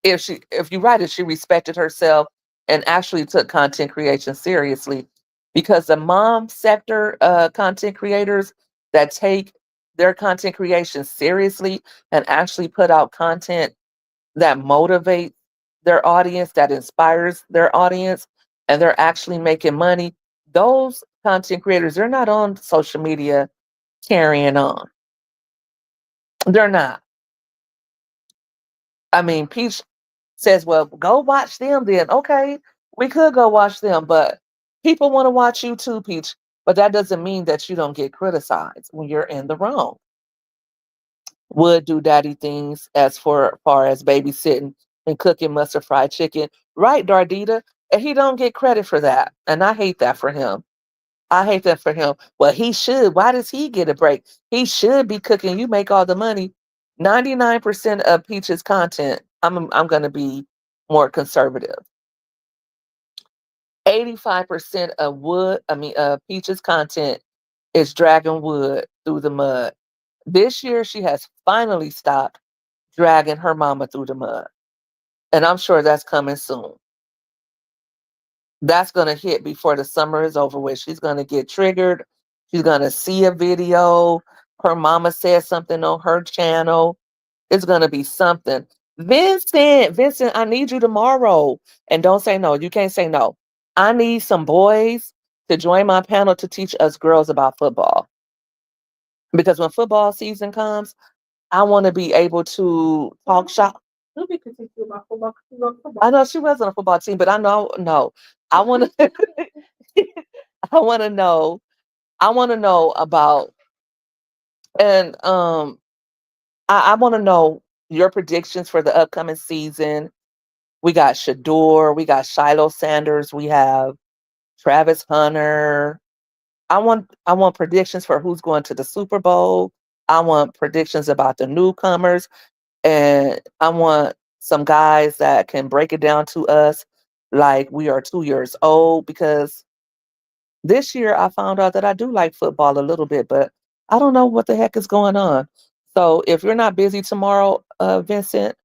if you write it, she respected herself and actually took content creation seriously. Because the mom sector content creators that take their content creation seriously and actually put out content that motivates their audience, that inspires their audience, and they're actually making money, those content creators, they're not on social media carrying on. They're not. I mean, Peach says, well, go watch them then. Okay, we could go watch them, but people want to watch you too, Peach. But that doesn't mean that you don't get criticized when you're in the wrong. Would do daddy things as far as babysitting and cooking mustard fried chicken. Right, Dardita? And he don't get credit for that. And I hate that for him. I hate that for him. Well, he should. Why does he get a break? He should be cooking. You make all the money. 99% of Peach's content, I'm gonna be more conservative. 85% of Peach's content is dragging wood through the mud. This year, she has finally stopped dragging her mama through the mud. And I'm sure that's coming soon. That's going to hit before the summer is over with. She's going to get triggered. She's going to see a video. Her mama said something on her channel. It's going to be something. Vincent, I need you tomorrow. And don't say no. You can't say no. I need some boys to join my panel to teach us girls about football. Because when football season comes, I want to be able to talk shop. Ruby could teach you about football 'cause she's on I football. know she was on a football team, but I know no. I want to I want to know I want to know about and I want to know your predictions for the upcoming season. We got Shador, we got Shiloh Sanders, we have Travis Hunter. I want predictions for who's going to the Super Bowl. I want predictions about the newcomers, and I want some guys that can break it down to us like we are 2 years old because this year I found out that I do like football a little bit, but I don't know what the heck is going on. So if you're not busy tomorrow, Vincent,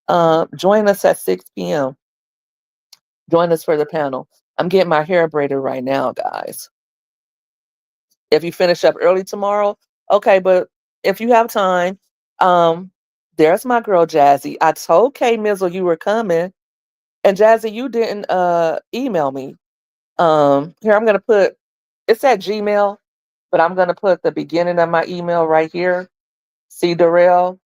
join us at 6 p.m. Join us for the panel. I'm getting my hair braided right now, guys. If you finish up early tomorrow, okay, but if you have time, um, there's my girl Jazzy. I told K Mizzle you were coming, and Jazzy, you didn't email me. Here I'm gonna put it's at Gmail, but I'm gonna put the beginning of my email right here. C Darrell,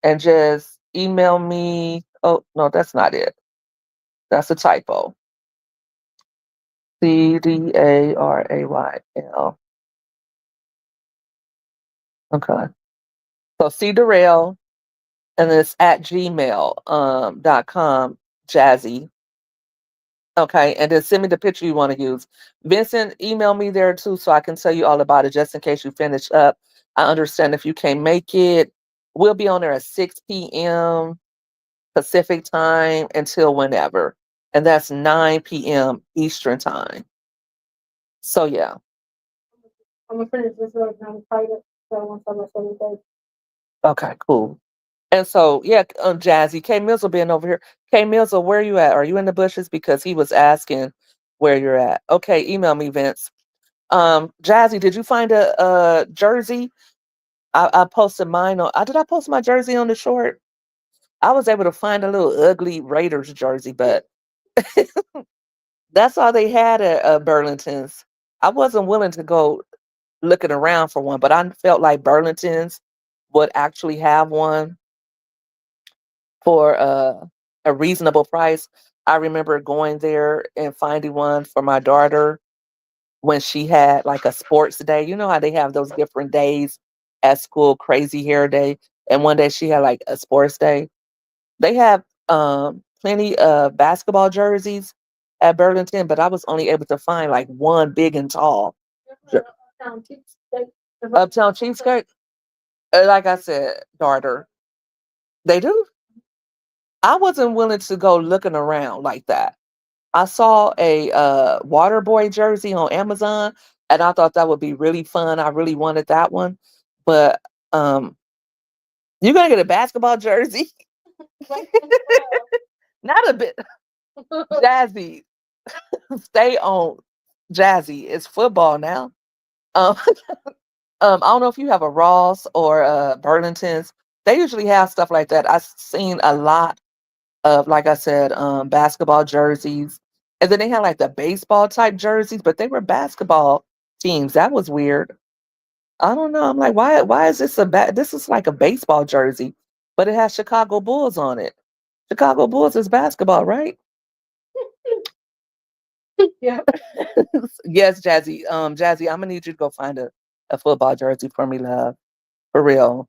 and just email me. Oh no, that's not it. That's a typo. CDARAYL. Okay. So C Darrell, and it's at gmail .com, Jazzy. Okay, and then send me the picture you want to use. Vincent, email me there too so I can tell you all about it just in case you finish up. I understand if you can't make it. We'll be on there at 6 p.m. Pacific time until whenever. And that's 9 p.m. Eastern time. So yeah. I'm gonna finish this right now and fight it. So once I'm everything. Okay, cool. And so yeah, Jazzy, K Mills will be in over here. K Mills, where you at? Are you in the bushes? Because he was asking where you're at. Okay, email me, Vince. Jazzy, did you find a jersey? I posted mine on. Did I post my jersey on the short? I was able to find a little ugly Raiders jersey, but that's all they had at Burlington's. I wasn't willing to go looking around for one, but I felt like Burlington's would actually have one for a reasonable price. I remember going there and finding one for my daughter when she had like a sports day. You know how they have those different days at school, crazy hair day. And one day she had like a sports day. They have plenty of basketball jerseys at Burlington, but I was only able to find like one big and tall. Jer- Uptown Cheapskate. Like I said, daughter, they do. I wasn't willing to go looking around like that. I saw a water boy jersey on Amazon and I thought that would be really fun. I really wanted that one. But um you're gonna get a basketball jersey? Not a bit. Jazzy. Stay on Jazzy. It's football now. Um, I don't know if you have a Ross or Burlington's. They usually have stuff like that. I've seen a lot of, like I said, basketball jerseys. And then they had like the baseball type jerseys, but they were basketball teams. That was weird. I don't know. I'm like, why is this this is like a baseball jersey, but it has Chicago Bulls on it. Chicago Bulls is basketball, right? Yeah. Yes, Jazzy. Jazzy, I'm gonna need you to go find a football jersey for me, love. For real.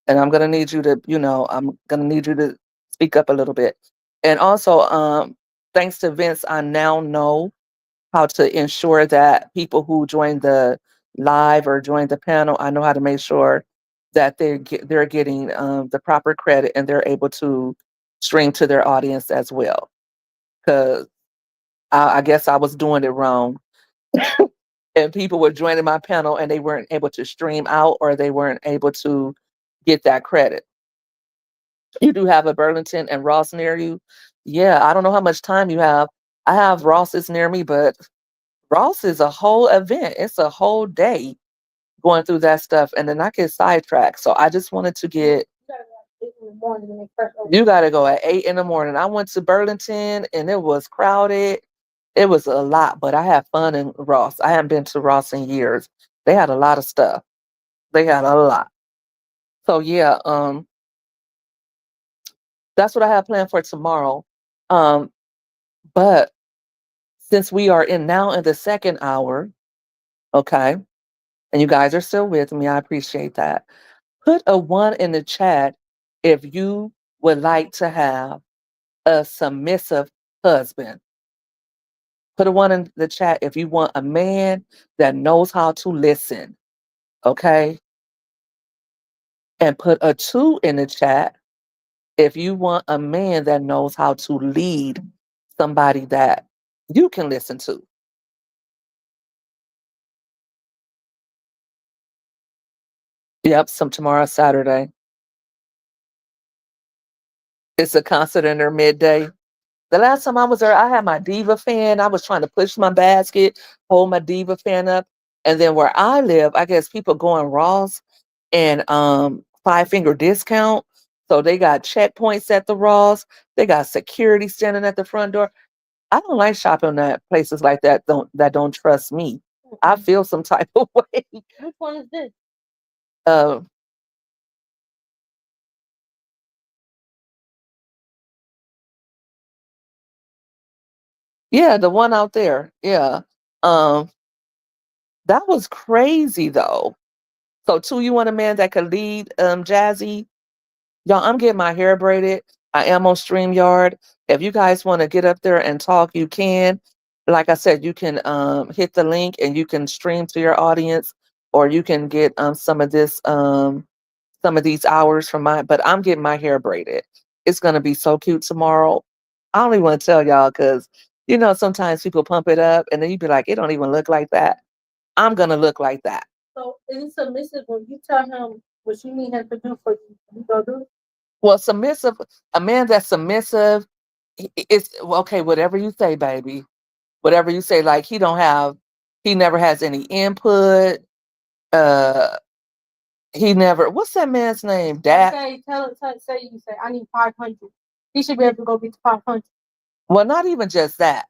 And I'm gonna need you to, I'm gonna need you to speak up a little bit. And also, thanks to Vince, I now know how to ensure that people who join the live or join the panel, I know how to make sure that they're getting the proper credit and they're able to stream to their audience as well. Because I guess I was doing it wrong. and people were joining my panel and they weren't able to stream out or they weren't able to get that credit. You do have a Burlington and Ross near you? Yeah, I don't know how much time you have. I have Ross's near me, but Ross is a whole event. It's a whole day going through that stuff, and then I get sidetracked. So I just wanted to get. You got to go at 8 in the morning. I went to Burlington, and it was crowded. It was a lot, but I had fun in Ross. I haven't been to Ross in years. They had a lot of stuff. They had a lot. So yeah, that's what I have planned for tomorrow. Um, but since we are in now in the second hour, okay, and you guys are still with me, I appreciate that. Put a one in the chat if you would like to have a submissive husband. Put a one in the chat if you want a man that knows how to listen, okay? And put a two in the chat if you want a man that knows how to lead somebody that you can listen to. Yep, some tomorrow Saturday. It's a concert in there midday. The last time I was there, I had my diva fan. I was trying to push my basket, hold my diva fan up. And then where I live, I guess people go in Ross and 5 finger discount. So they got checkpoints at the Ross. They got security standing at the front door. I don't like shopping at places like that don't trust me. I feel some type of way. Which one is this? Uh, yeah, the one out there. Yeah. Um, that was crazy though. So two, you want a man that could lead Jazzy? Y'all, I'm getting my hair braided. I am on StreamYard. If you guys want to get up there and talk, you can. Like I said, you can hit the link and you can stream to your audience, or you can get some of these hours from my. But I'm getting my hair braided. It's gonna be so cute tomorrow. I don't even want to tell y'all because sometimes people pump it up and then you be like, it don't even look like that. I'm gonna look like that. So is it submissive when you tell him what you need him to do for you? You go do it? Well, submissive, a man that's submissive, it's well, okay, whatever you say, baby. Whatever you say, like he never has any input. Uh he never what's that man's name? Dad. Okay, say you say I need 500. He should be able to go get 500. Well, not even just that.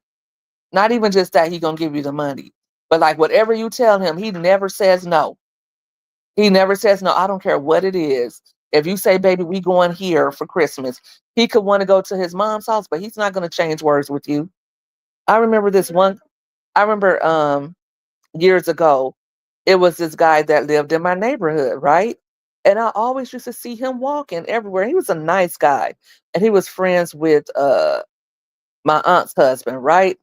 Not even just that he gonna give you the money. But like whatever you tell him, he never says no. He never says no. I don't care what it is. If you say, baby, we going here for Christmas, he could want to go to his mom's house, but he's not going to change words with you. I remember this one. I remember years ago, it was this guy that lived in my neighborhood, right? And I always used to see him walking everywhere. He was a nice guy, and he was friends with my aunt's husband, right?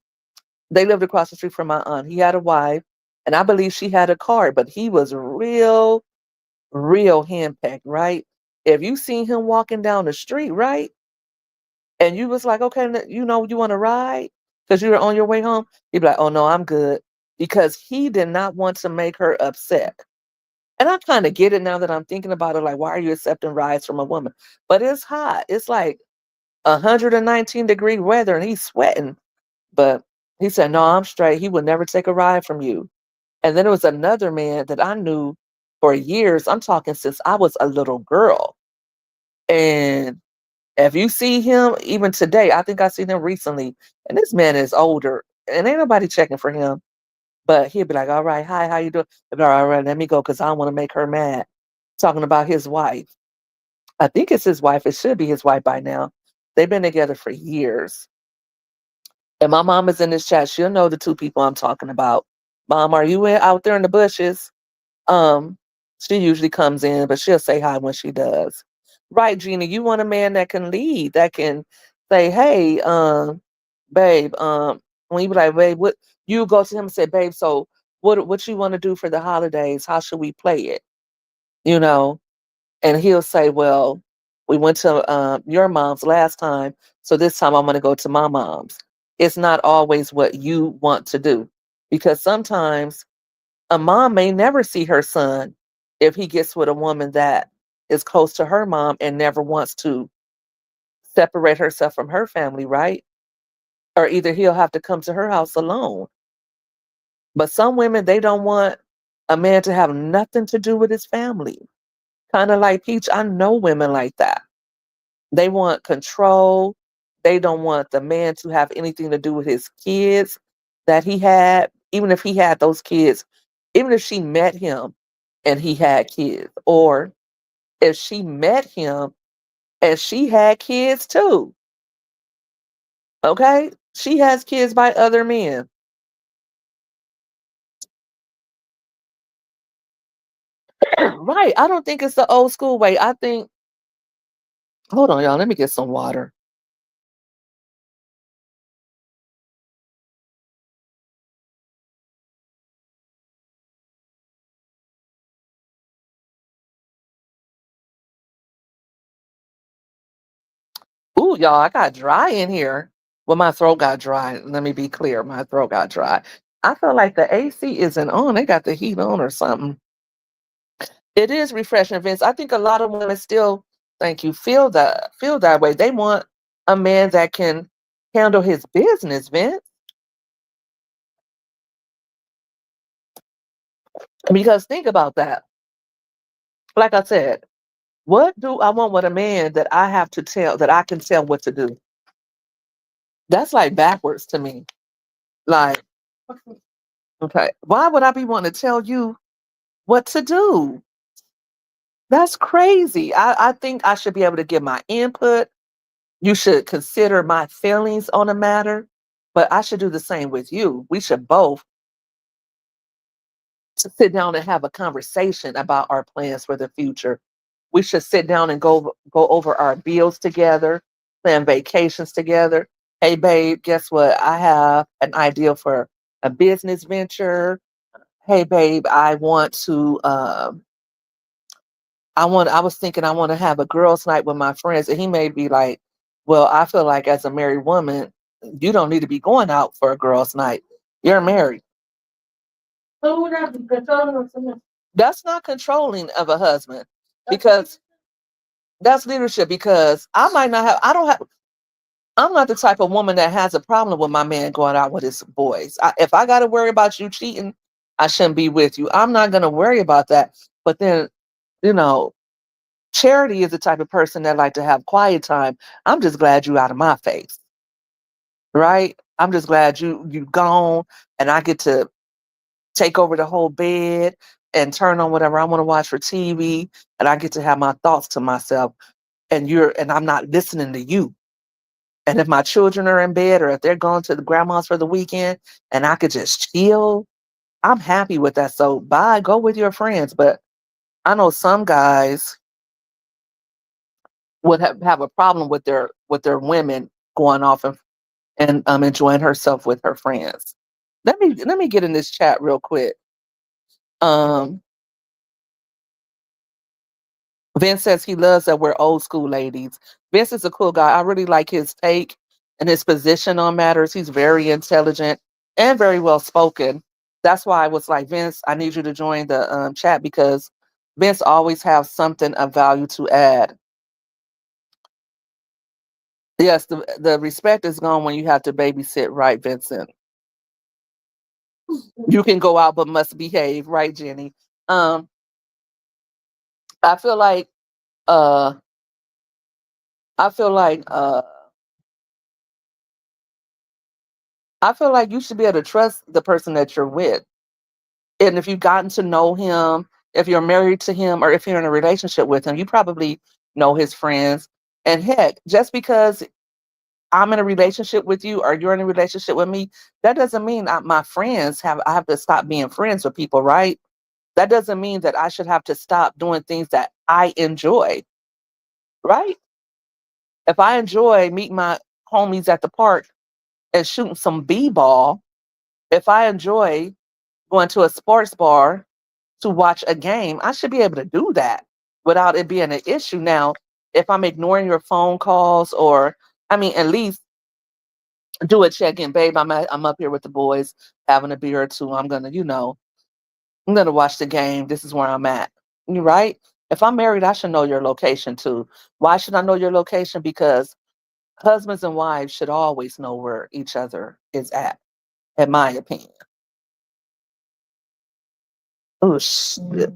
They lived across the street from my aunt. He had a wife, and I believe she had a car, but he was real henpecked, right? If you seen him walking down the street, right, and you was like, okay, you want to ride because you were on your way home, he'd be like, oh no, I'm good, because he did not want to make her upset. And I kind of get it now that I'm thinking about it. Like, why are you accepting rides from a woman? But it's hot. It's like 119-degree weather, and he's sweating. But he said, no, I'm straight. He would never take a ride from you. And then there was another man that I knew for years. I'm talking since I was a little girl. And if you see him, even today, I think I seen him recently, and this man is older, and ain't nobody checking for him. But he'll be like, all right, hi, how you doing? He'll be like, all right, let me go because I don't want to make her mad. Talking about his wife. I think it's his wife. It should be his wife by now. They've been together for years. And my mom is in this chat. She'll know the two people I'm talking about. Mom, are you out there in the bushes? Um, she usually comes in, but she'll say hi when she does. Right, Gina, you want a man that can lead, that can say, hey, babe, when you be like, babe, what you go to him and say, babe, so what you want to do for the holidays? How should we play it? You know? And he'll say, well, we went to your mom's last time, so this time I'm gonna go to my mom's. It's not always what you want to do. Because sometimes A mom may never see her son if he gets with a woman that is close to her mom and never wants to separate herself from her family, right? Or either he'll have to come to her house alone. But some women, they don't want a man to have nothing to do with his family. Kind of like Peach, I know women like that. They want control. They don't want the man to have anything to do with his kids that he had, even if he had those kids, even if she met him and he had kids, or if she met him and she had kids too. Okay? She has kids by other men. Right. I don't think it's the old school way. I think, hold on, y'all. Let me get some water. Ooh, y'all, I got dry in here. Well, my throat got dry. Let me be clear. My throat got dry. I feel like the AC isn't on. They got the heat on or something. It is refreshing, Vince. I think a lot of women still, thank you, feel that way. They want a man that can handle his business, Vince. Because think about that. Like I said, what do I want with a man that I have to tell, that I can tell what to do? That's like backwards to me. Like, okay, why would I be wanting to tell you what to do? That's crazy. I think I should be able to give my input. You should consider my feelings on a matter, but I should do the same with you. We should both sit down and have a conversation about our plans for the future. We should sit down and go over our bills together, plan vacations together. Hey babe, guess what? I have an idea for a business venture. Hey babe, I was thinking I want to have a girls' night with my friends. And he may be like, well, I feel like as a married woman, you don't need to be going out for a girls' night. You're married. That's not controlling of a husband, because that's leadership. Because I'm not the type of woman that has a problem with my man going out with his boys. If I got to worry about you cheating, I shouldn't be with you. I'm not going to worry about that. But then, you know, Charity is the type of person that like to have quiet time. I'm just glad you out of my face, right? I'm just glad you gone, and I get to take over the whole bed and turn on whatever I want to watch for TV, and I get to have my thoughts to myself. And I'm not listening to you. And if my children are in bed, or if they're going to the grandma's for the weekend, and I could just chill, I'm happy with that. So bye, go with your friends. But I know some guys would have a problem with their women going off and enjoying herself with her friends. Let me get in this chat real quick. Um, Vince says he loves that we're old school ladies. Vince is a cool guy. I really like his take and his position on matters. He's very intelligent and very well spoken. That's why I was like, Vince, I need you to join the chat, because Vince always has something of value to add. Yes, the respect is gone when you have to babysit, right, Vincent? You can go out but must behave, right, Jenny? Um, I feel like uh I feel like I feel like you should be able to trust the person that you're with. And if you've gotten to know him, if you're married to him, or if you're in a relationship with him, you probably know his friends. And heck, just because I'm in a relationship with you, or you're in a relationship with me, that doesn't mean I have to stop being friends with people, right? That doesn't mean that I should have to stop doing things that I enjoy, right? If I enjoy meeting my homies at the park and shooting some b-ball, if I enjoy going to a sports bar to watch a game, I should be able to do that without it being an issue. Now, if I'm ignoring your phone calls, or I mean, at least do a check in, babe. I'm up here with the boys having a beer or two. I'm gonna, I'm gonna watch the game. This is where I'm at. You right? If I'm married, I should know your location too. Why should I know your location? Because husbands and wives should always know where each other is at, in my opinion. Oh shit.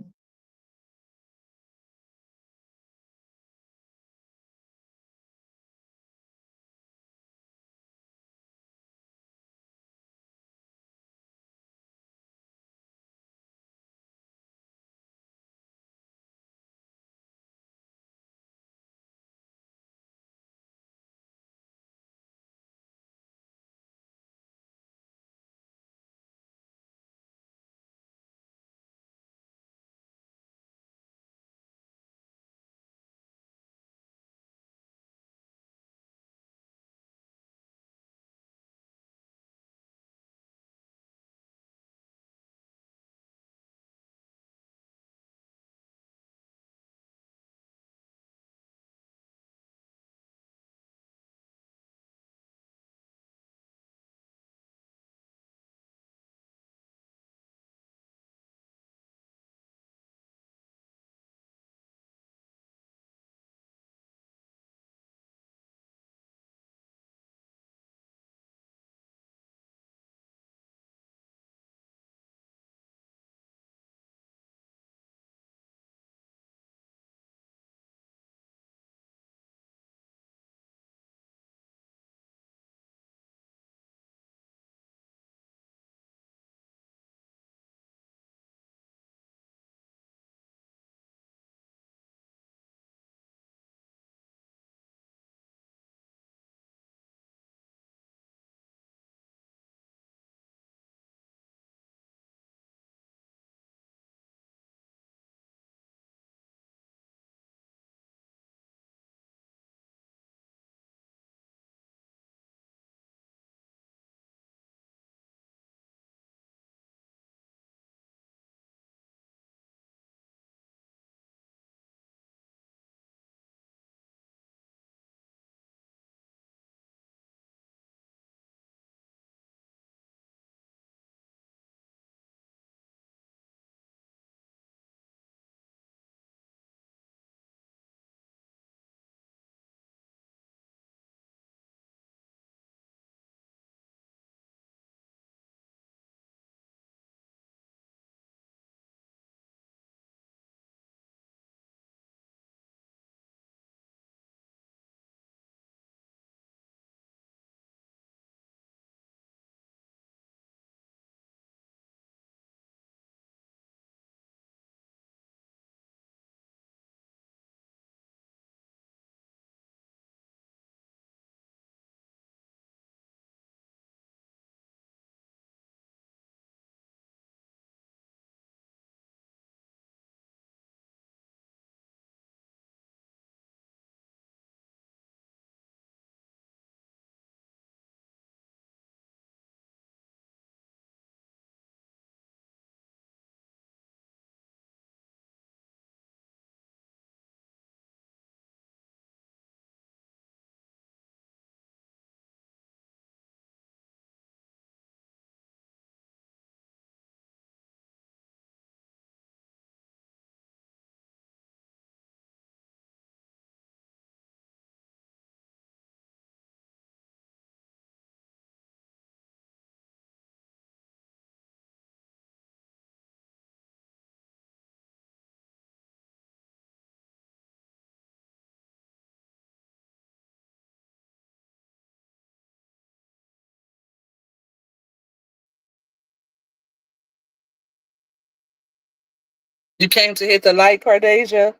You came to hit the light, Cardasia?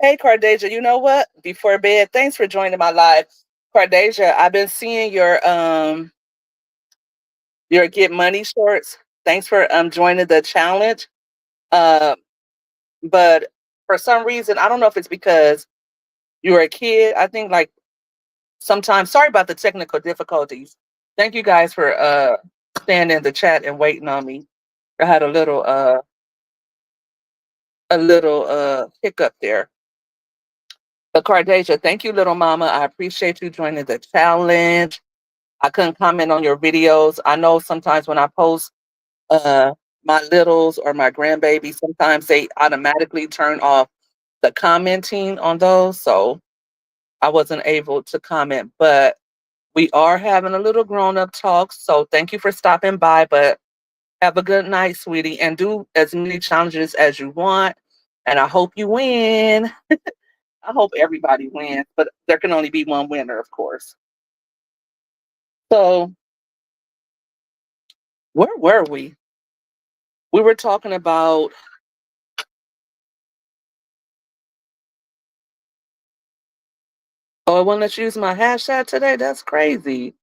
Hey, Cardasia, you know what? Before bed, thanks for joining my live. Cardasia, I've been seeing your Get Money shorts. Thanks for joining the challenge. Uh, but for some reason, I don't know if it's because you were a kid. I think like sometimes, sorry about the technical difficulties. Thank you guys for staying in the chat and waiting on me. I had a little hiccup there. But Cardasia, thank you, little mama. I appreciate you joining the challenge. I couldn't comment on your videos. I know sometimes when I post my littles or my grandbabies, sometimes they automatically turn off the commenting on those. So I wasn't able to comment, but we are having a little grown up talk. So thank you for stopping by, but have a good night, sweetie, and do as many challenges as you want. And I hope you win. I hope everybody wins, but there can only be one winner, of course. So where were we? We were talking about, oh, I want to use my hashtag today. That's crazy.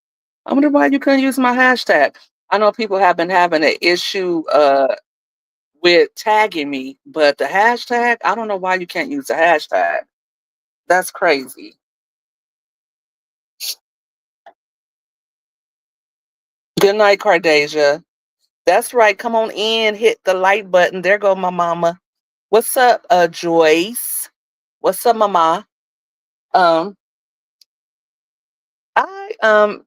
I wonder why you couldn't use my hashtag. I know people have been having an issue with tagging me, but the hashtag, I don't know why you can't use the hashtag. That's crazy. Good night, Cardasia. That's right. Come on in, hit the like button. There go my mama. What's up, Joyce? What's up, mama? Um, I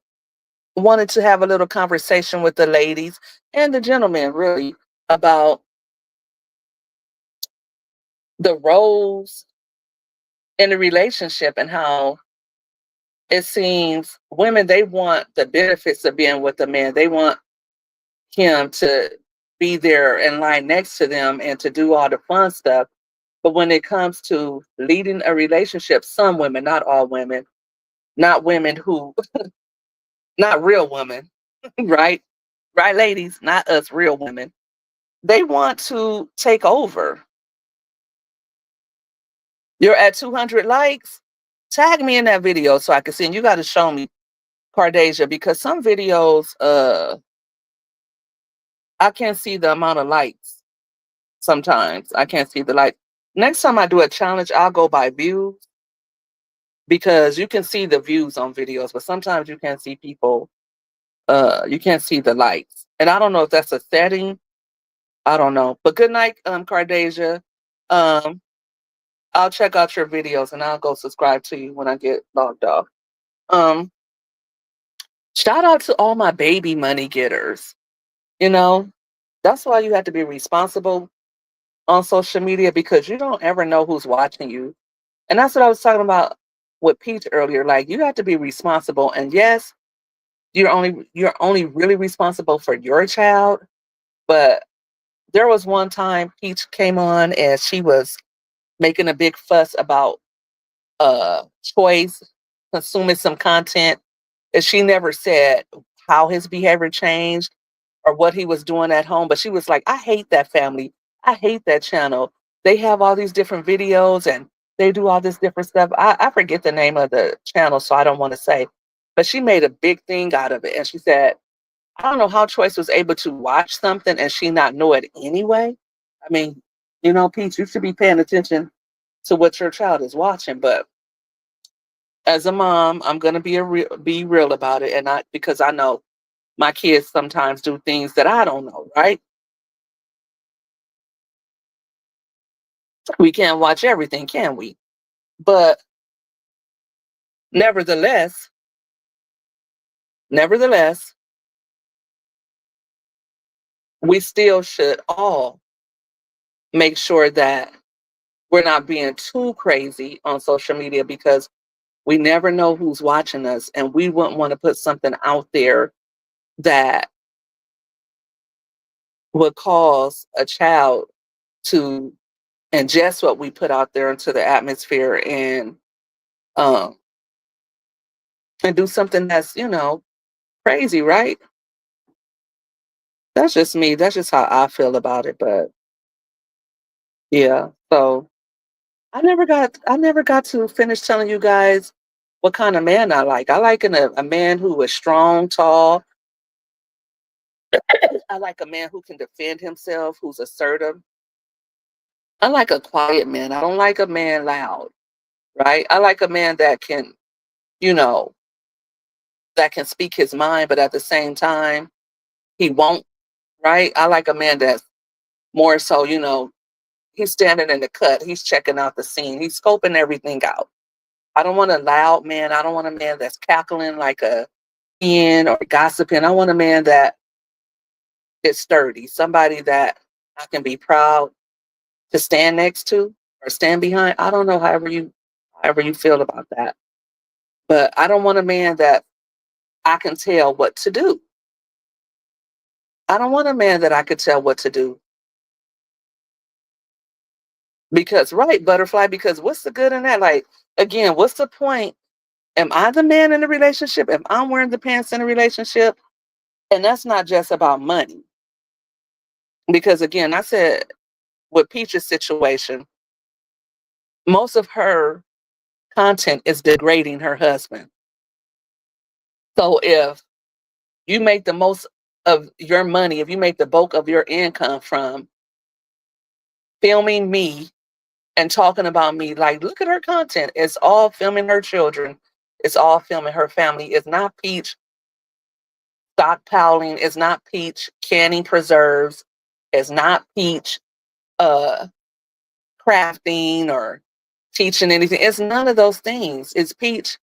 wanted to have a little conversation with the ladies and the gentlemen, really, about the roles in a relationship and how it seems women, they want the benefits of being with a man. They want him to be there and lie next to them and to do all the fun stuff. But when it comes to leading a relationship, some women, not all women, not women who, not real women, right? Right, ladies, not us real women. They want to take over. You're at 200 likes. Tag me in that video so I can see. And you got to show me, Cardasia, because some videos, I can't see the amount of likes. Sometimes I can't see the like. Next time I do a challenge, I'll go by views because you can see the views on videos, but sometimes you can't see people. You can't see the likes, and I don't know if that's a setting. I don't know. But good night, Cardasia. Um, I'll check out your videos and I'll go subscribe to you when I get logged off. Um, Shout out to all my baby money getters. You know, that's why you have to be responsible on social media because you don't ever know who's watching you. And that's what I was talking about with Peach earlier. Like you have to be responsible. And yes, you're only really responsible for your child. But there was one time Peach came on and she was making a big fuss about choice, consuming some content. And she never said how his behavior changed or what he was doing at home. But she was like, I hate that family. I hate that channel. They have all these different videos and they do all this different stuff. I forget the name of the channel, so I don't want to say. But she made a big thing out of it. And she said, I don't know how Choice was able to watch something and she not know it anyway. I mean, Pete, you should be paying attention to what your child is watching. But as a mom, I'm gonna be real about it, and not because I know my kids sometimes do things that I don't know, right? We can't watch everything, can we? But nevertheless, nevertheless, we still should all make sure that we're not being too crazy on social media because we never know who's watching us, and we wouldn't want to put something out there that would cause a child to ingest what we put out there into the atmosphere um and do something that's crazy, right? That's just me. That's just how I feel about it. But yeah, so I never got to finish telling you guys what kind of man I like. I like a man who is strong, tall. I like a man who can defend himself, who's assertive. I like a quiet man. I don't like a man loud, right? I like a man you know, that can speak his mind, but at the same time, he won't, right? I like a man that's more so, he's standing in the cut, he's checking out the scene, he's scoping everything out. I don't want a loud man. I don't want a man that's cackling like a hen or gossiping. I want a man that is sturdy, somebody that I can be proud to stand next to or stand behind. I don't know however you feel about that. But I don't want a man that I can tell what to do. I don't want a man that I could tell what to do. Because right, butterfly, because what's the good in that? Like again, what's the point? Am I the man in the relationship? Am I wearing the pants in the relationship? And that's not just about money. Because again, I said with Peach's situation, most of her content is degrading her husband. So if you make the most of your money, if you make the bulk of your income from filming me and talking about me, like, look at her content. It's all filming her children. It's all filming her family. It's not Peach stockpiling. It's not Peach canning preserves. It's not Peach uh, crafting or teaching anything. It's none of those things. It's Peach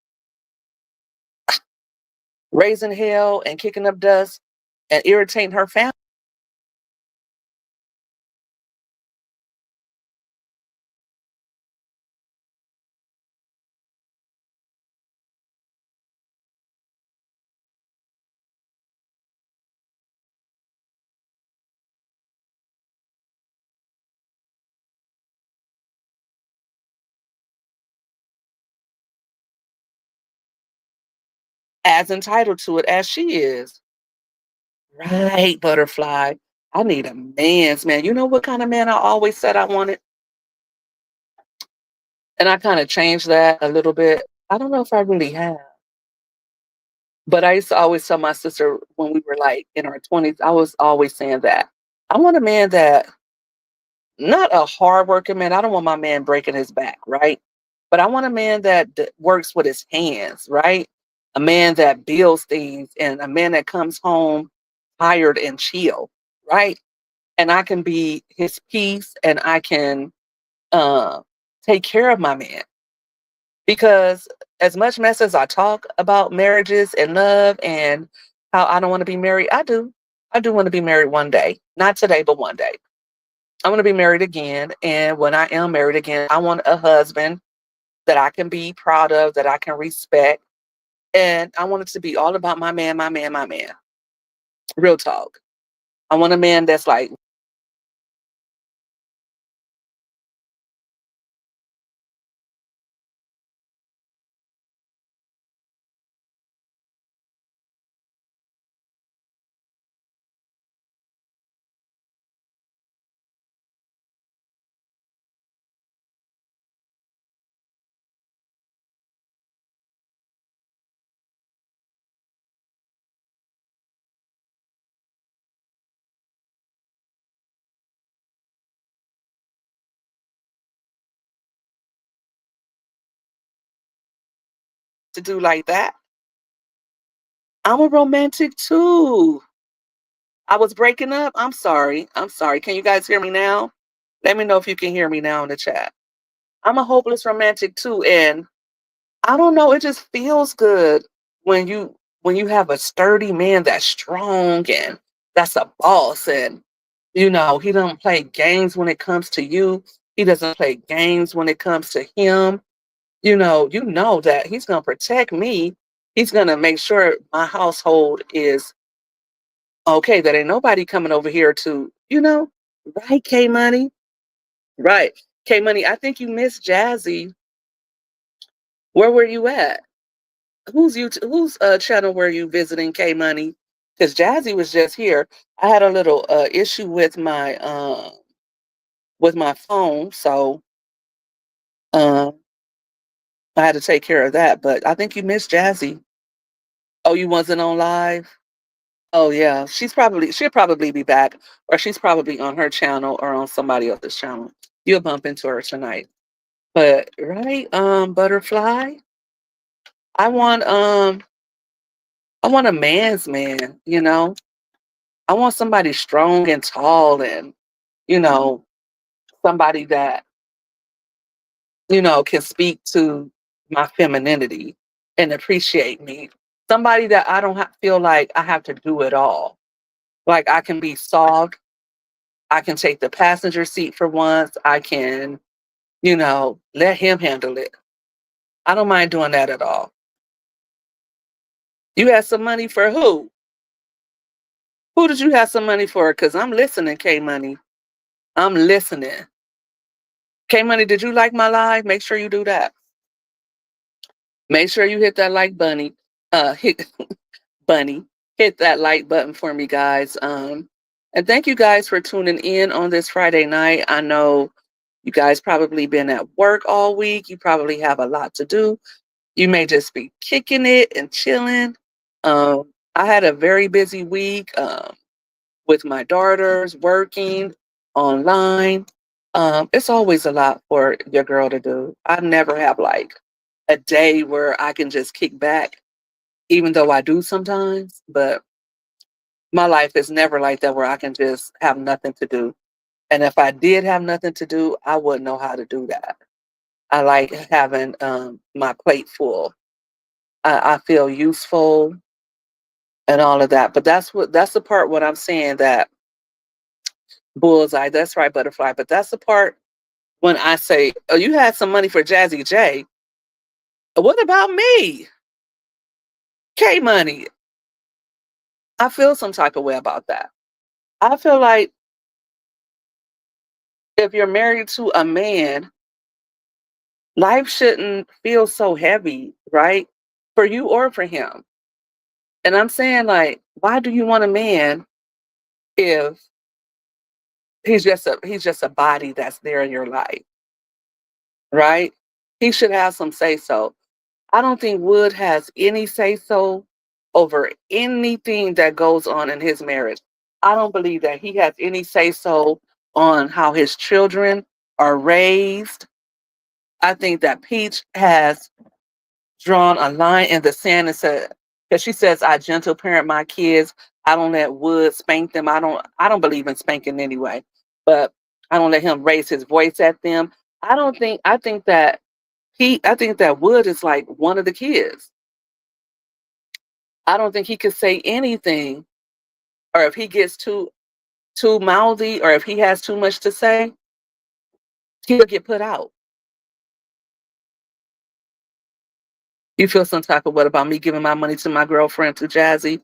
raising hell and kicking up dust and irritating her family. As entitled to it as she is. Right, butterfly. I need a man's man. You know what kind of man I always said I wanted? And I kind of changed that a little bit. I don't know if I really have. But I used to always tell my sister when we were like in our 20s, I was always saying that. I want a man that, not a hardworking man. I don't want my man breaking his back, right? But I want a man that works with his hands, right? A man that builds things and a man that comes home tired and chill, right? And I can be his peace and I can uh, take care of my man. Because as much mess as I talk about marriages and love and how I don't want to be married, I do. I do want to be married one day. Not today, but one day. I want to be married again. And when I am married again, I want a husband that I can be proud of, that I can respect. And I want it to be all about my man, my man, my man. Real talk. I want a man that's like to do like that. I'm a romantic too. I was breaking up. I'm sorry. I'm sorry. Can you guys hear me now? Let me know if you can hear me now in the chat. I'm a hopeless romantic too. And I don't know, it just feels good when you have a sturdy man that's strong and that's a boss and he don't play games when it comes to you. He doesn't play games when it comes to him. You know that he's gonna protect me. He's gonna make sure my household is okay, that ain't nobody coming over here right, K Money? Right. K Money, I think you missed Jazzy. Where were you at? Whose channel were you visiting, K Money? Because Jazzy was just here. I had a little issue with my phone, so uh, I had to take care of that. But I think you missed Jazzy. Oh, you wasn't on live? Oh yeah, she'll probably be back, or she's probably on her channel or on somebody else's channel. You'll bump into her tonight. But right, butterfly. I want um I want a man's man. I want somebody strong and tall and, you know, somebody that, can speak to my femininity and appreciate me. Somebody that I don't feel like I have to do it all. Like I can be soft. I can take the passenger seat for once. I can, let him handle it. I don't mind doing that at all. You had some money for who? Who did you have some money for? Because I'm listening, K Money. I'm listening. K Money, did you like my live? Make sure you do that. Make sure you hit that like bunny. Hit bunny. Hit that like button for me, guys. And thank you guys for tuning in on this Friday night. I know you guys probably been at work all week. You probably have a lot to do. You may just be kicking it and chilling. I had a very busy week with my daughters working online. It's always a lot for your girl to do. I never have like a day where I can just kick back, even though I do sometimes. But my life is never like that where I can just have nothing to do. And if I did have nothing to do, I wouldn't know how to do that. I like having my plate full. I feel useful and all of that. But that's the part what I'm saying that bullseye. That's right, butterfly. But that's the part when I say, "Oh, you had some money for Jazzy J. What about me, K Money?" I feel some type of way about that. I feel like if you're married to a man, life shouldn't feel so heavy, right? For you or for him. And I'm saying, like, why do you want a man if he's just a body that's there in your life, right? He should have some say so. I don't think Wood has any say so over anything that goes on in his marriage. I don't believe that he has any say so on how his children are raised. I think that Peach has drawn a line in the sand and said, because she says, I gentle parent my kids. I don't let Wood spank them. I don't believe in spanking anyway, but I don't let him raise his voice at them. I think that Wood is like one of the kids. I don't think he could say anything, or if he gets too mouthy, or if he has too much to say, he'll get put out. You feel some type of what about me giving my money to my girlfriend, to Jazzy?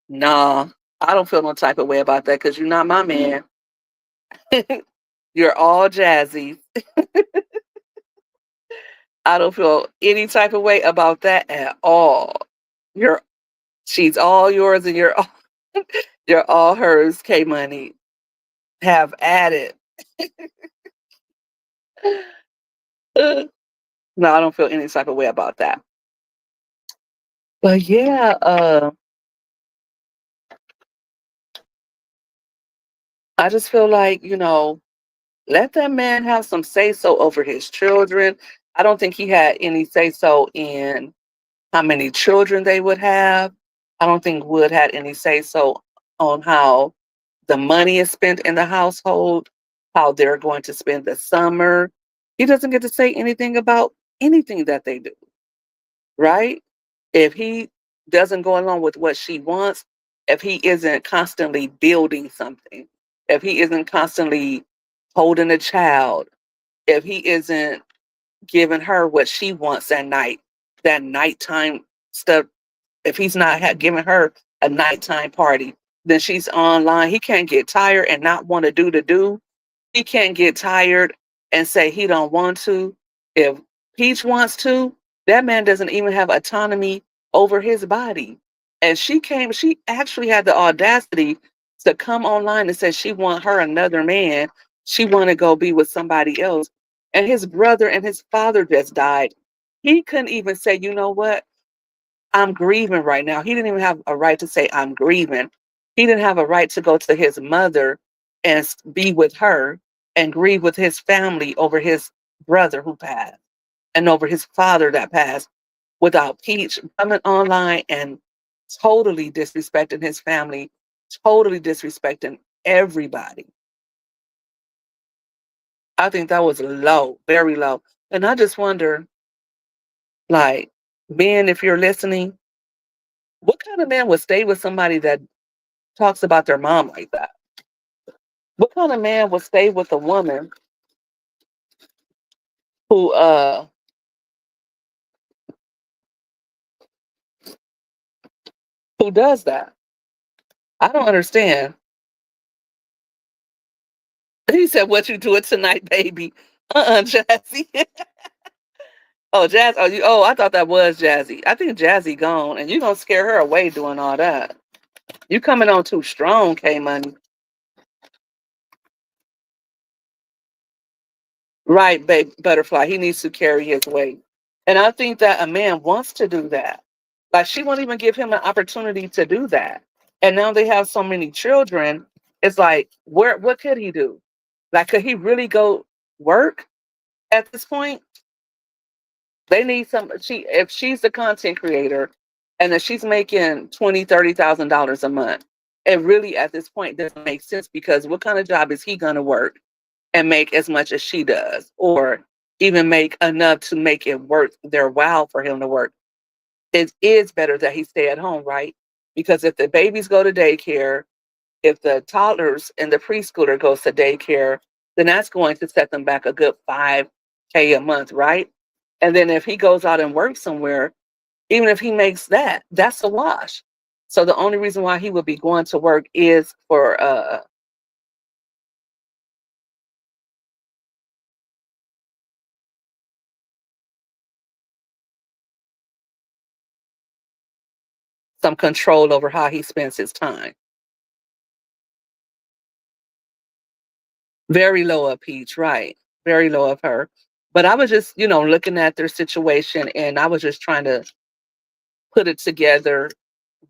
Nah, I don't feel no type of way about that because you're not my man. You're all Jazzy. I don't feel any type of way about that at all. You're she's all yours and you're all hers, K Money. Have at it. No, I don't feel any type of way about that. But yeah, I just feel like, let that man have some say so over his children. I don't think he had any say so in how many children they would have. I don't think Wood had any say so on how the money is spent in the household, how they're going to spend the summer. He doesn't get to say anything about anything that they do, right? If he doesn't go along with what she wants, if he isn't constantly building something, if he isn't constantly holding a child, if he isn't giving her what she wants at night, that nighttime stuff, if he's not giving her a nighttime party, then she's online. He can't get tired and not want to do the do. He can't get tired and say he don't want to. If Peach wants to, that man doesn't even have autonomy over his body. And she actually had the audacity to come online and say she want her another man. She want to go be with somebody else. And his brother and his father just died. He couldn't even say, you know what? I'm grieving right now. He didn't even have a right to say, I'm grieving. He didn't have a right to go to his mother and be with her and grieve with his family over his brother who passed and over his father that passed without Peach coming online and totally disrespecting his family, totally disrespecting everybody. I think that was low, very low. And I just wonder, like, Ben, if you're listening, What kind of man would stay with somebody that talks about their mom like that? What kind of man would stay with a woman who who does that? I don't understand. He said, "What you doing tonight, baby?" Jazzy. Oh, Jazz. Oh, I thought that was Jazzy. I think Jazzy gone, and you gonna scare her away doing all that. You coming on too strong, K Money. Right, babe, butterfly. He needs to carry his weight, and I think that a man wants to do that. Like she won't even give him an opportunity to do that, and now they have so many children. It's like, where? What could he do? Like, could he really go work at this point? They need some. She if she's the content creator, and if she's making $20,000, $30,000 a month, it really at this point doesn't make sense because what kind of job is he gonna work and make as much as she does, or even make enough to make it worth their while for him to work? It is better that he stay at home, right? Because if the babies go to daycare, if the toddlers and the preschooler goes to daycare, then that's going to set them back a good 5K a month, right? And then if he goes out and works somewhere, even if he makes that, that's a wash. So the only reason why he would be going to work is for some control over how he spends his time. Very low of Peach, right? Very low of her. But I was just, looking at their situation, and I was just trying to put it together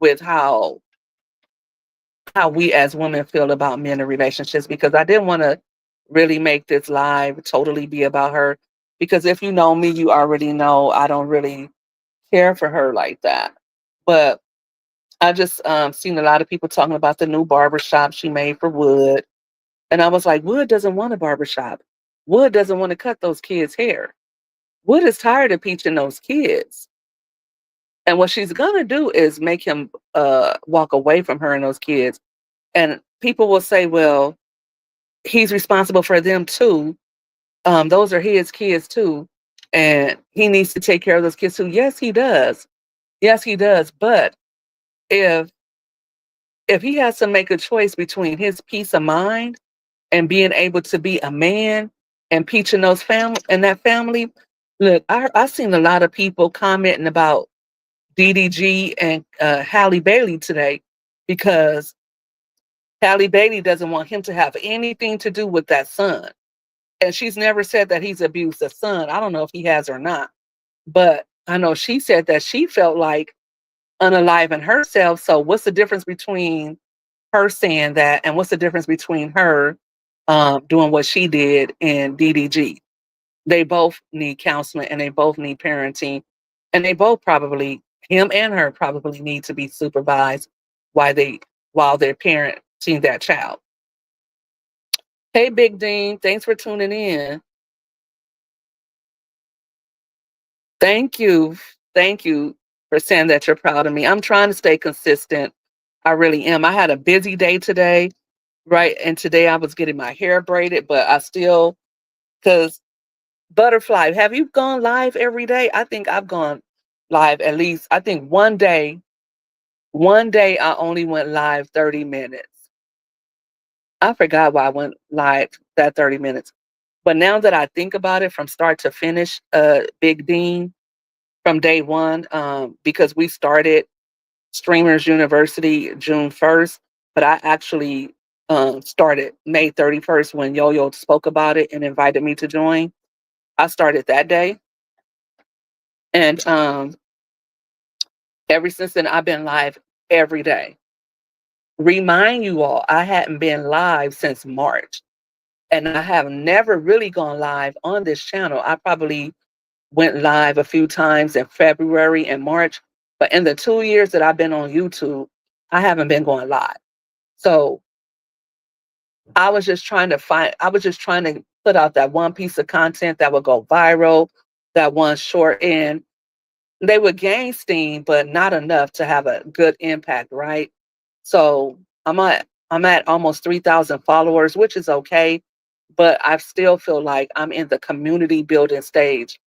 with how we as women feel about men and relationships, because I didn't want to really make this live totally be about her, because if you know me, you already know I don't really care for her like that. But I just seen a lot of people talking about the new barbershop she made for Wood, and I was like, Wood doesn't want a barbershop. Wood doesn't want to cut those kids' hair. Wood is tired of teaching those kids. And what she's gonna do is make him walk away from her and those kids. And people will say, well, he's responsible for them too. Those are his kids too. And he needs to take care of those kids too. Yes, he does. Yes, he does. But if he has to make a choice between his peace of mind and being able to be a man and teaching those family and that family, look, I seen a lot of people commenting about DDG and Halle Bailey today, because Halle Bailey doesn't want him to have anything to do with that son. And she's never said that he's abused the son. I don't know if he has or not. But I know she said that she felt like unaliving herself. So what's the difference between her saying that and what's the difference between her doing what she did and DDG? They both need counseling and they both need parenting. And they both probably, him and her probably need to be supervised while they're parenting that child. Hey, Big Dean, thanks for tuning in. Thank you. Thank you for saying that you're proud of me. I'm trying to stay consistent. I really am. I had a busy day today, right? And today I was getting my hair braided, but I still, because Butterfly, have you gone live every day? I think I've gone live at least, I think one day I only went live 30 minutes. I forgot why I went live that 30 minutes. But now that I think about it from start to finish, Big Dean, from day one, because we started Streamers University June 1st, but I actually started May 31st when Yo-Yo spoke about it and invited me to join. I started that day. And ever since then, I've been live every day. Remind you all, I hadn't been live since March. And I have never really gone live on this channel. I probably went live a few times in February and March. But in the 2 years that I've been on YouTube, I haven't been going live. So I was just trying to put out that one piece of content that would go viral, that one short end. they would gain steam, but not enough to have a good impact, right? So I'm at almost 3,000 followers, which is okay, but I still feel like I'm in the community building stage.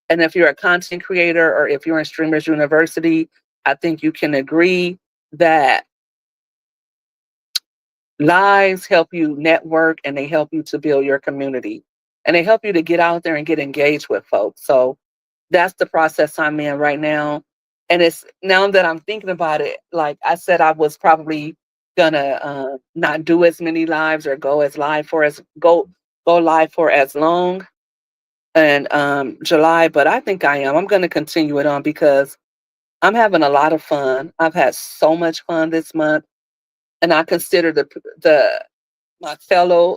And if you're a content creator or if you're in Streamers University, I think you can agree that lives help you network and they help you to build your community and they help you to get out there and get engaged with folks. So that's the process I'm in right now. And it's now that I'm thinking about it, like I said, I was probably gonna not do as many lives or go live for as long in July, but I think I am. I'm gonna continue it on because I'm having a lot of fun. I've had so much fun this month, and I consider the my fellow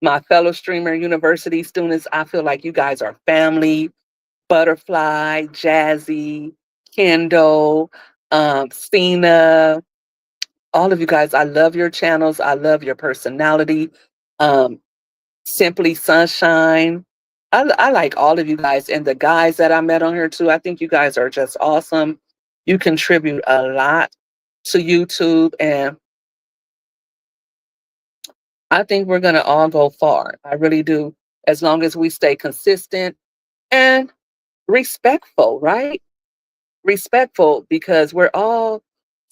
my fellow streamer university students. I feel like you guys are family. Butterfly, Jazzy, Kendall, Cena, all of you guys. I love your channels. I love your personality. Um, Simply Sunshine. I like all of you guys and the guys that I met on here too. I think you guys are just awesome. You contribute a lot to YouTube, and I think we're going to all go far. I really do, as long as we stay consistent and respectful, right? Respectful, because we're all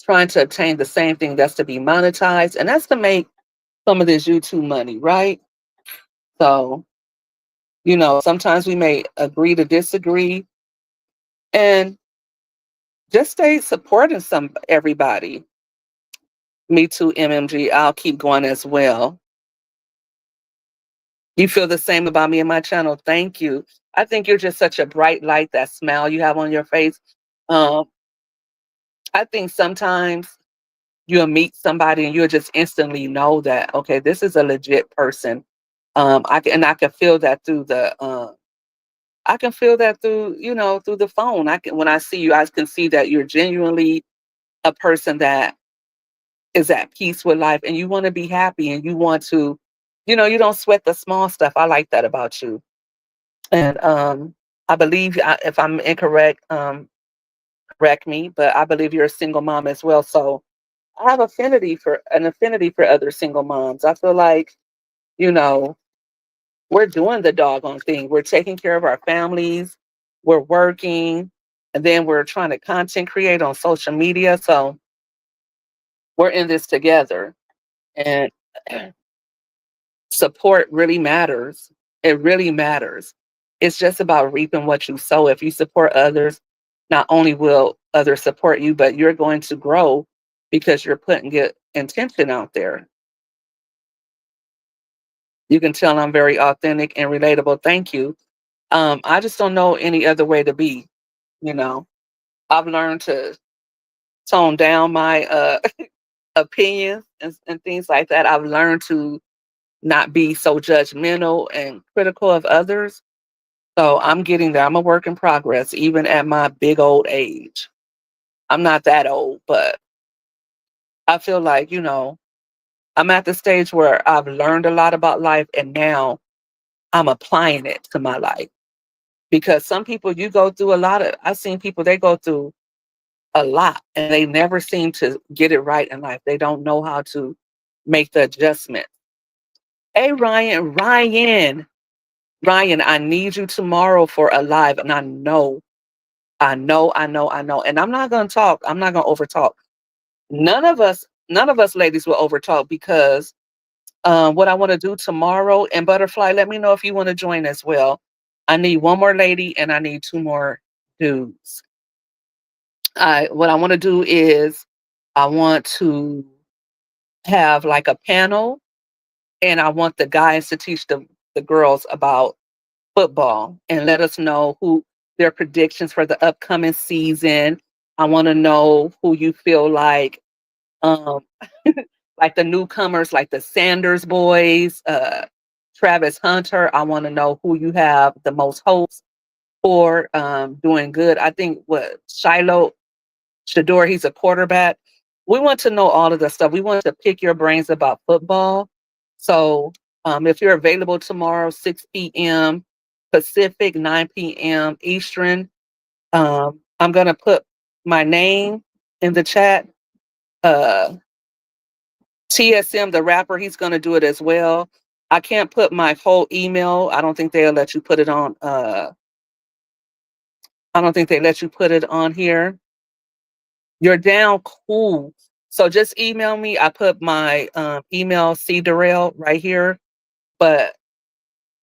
trying to obtain the same thing, that's to be monetized, and that's to make some of this YouTube money, right? So, sometimes we may agree to disagree and just stay supporting everybody. Me too, MMG. I'll keep going as well. You feel the same about me and my channel. Thank you. I think you're just such a bright light, that smile you have on your face. Um, I think sometimes you'll meet somebody and you'll just instantly know that, okay, this is a legit person. I can feel that through I can feel that through the phone. When I see you, I can see that you're genuinely a person that is at peace with life and you want to be happy and you want to, you don't sweat the small stuff. I like that about you. And I believe, if I'm incorrect, correct me, but I believe you're a single mom as well. So I have an affinity for other single moms. I feel like, you know, we're doing the doggone thing. We're taking care of our families, we're working, and then we're trying to content create on social media. So we're in this together. And support really matters. It really matters. It's just about reaping what you sow. If you support others, not only will others support you, but you're going to grow because you're putting your intention out there. You can tell I'm very authentic and relatable. Thank you. I just don't know any other way to be. You know, I've learned to tone down my opinions and things like that. I've learned to not be so judgmental and critical of others. So I'm getting there. I'm a work in progress, even at my big old age. I'm not that old, but I feel like, I'm at the stage where I've learned a lot about life and now I'm applying it to my life. Because some people, you go through I've seen people, they go through a lot and they never seem to get it right in life. They don't know how to make the adjustment. Hey, Ryan, I need you tomorrow for a live. And I know. And I'm not going to talk. I'm not going to overtalk. None of us ladies will overtalk because what I want to do tomorrow, and Butterfly, let me know if you want to join as well. I need one more lady and I need two more dudes. What I want to do is I want to have like a panel and I want the guys to teach the girls about football and let us know who their predictions for the upcoming season. I want to know who you feel um like the newcomers, like the Sanders boys, Travis Hunter. I want to know who you have the most hopes for doing good. I think what Shiloh Shador, he's a quarterback. We want to know all of the stuff. We want to pick your brains about football. So if you're available tomorrow, 6 p.m. Pacific, 9 p.m. Eastern, I'm gonna put my name in the chat. Uh, TSM, the rapper, he's gonna do it as well. I can't put my whole email. I don't think they'll let you put it on. I don't think they let you put it on here. You're down, cool. So just email me. I put my email C Darrell right here, but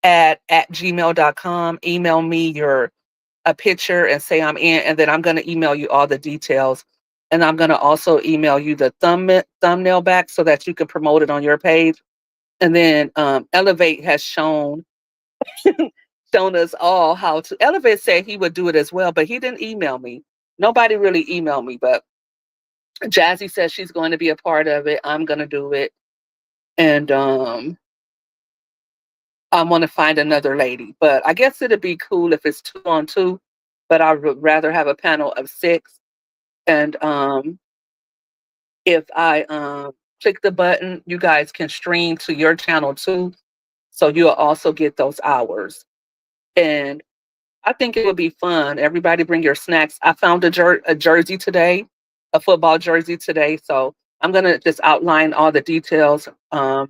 at gmail.com. Email me your a picture and say I'm in, and then I'm gonna email you all the details. And I'm gonna also email you the thumbnail back so that you can promote it on your page. And then Elevate has shown us all how to. Elevate said he would do it as well, but he didn't email me. Nobody really emailed me, but Jazzy says she's going to be a part of it. I'm gonna do it, and I want to find another lady. But I guess it'd be cool if it's 2-on-2. But I would rather have a panel of 6. And if I click the button, you guys can stream to your channel too, so you'll also get those hours. And I think it would be fun. Everybody bring your snacks. I found a jersey today, a football jersey today. So I'm gonna just outline all the details for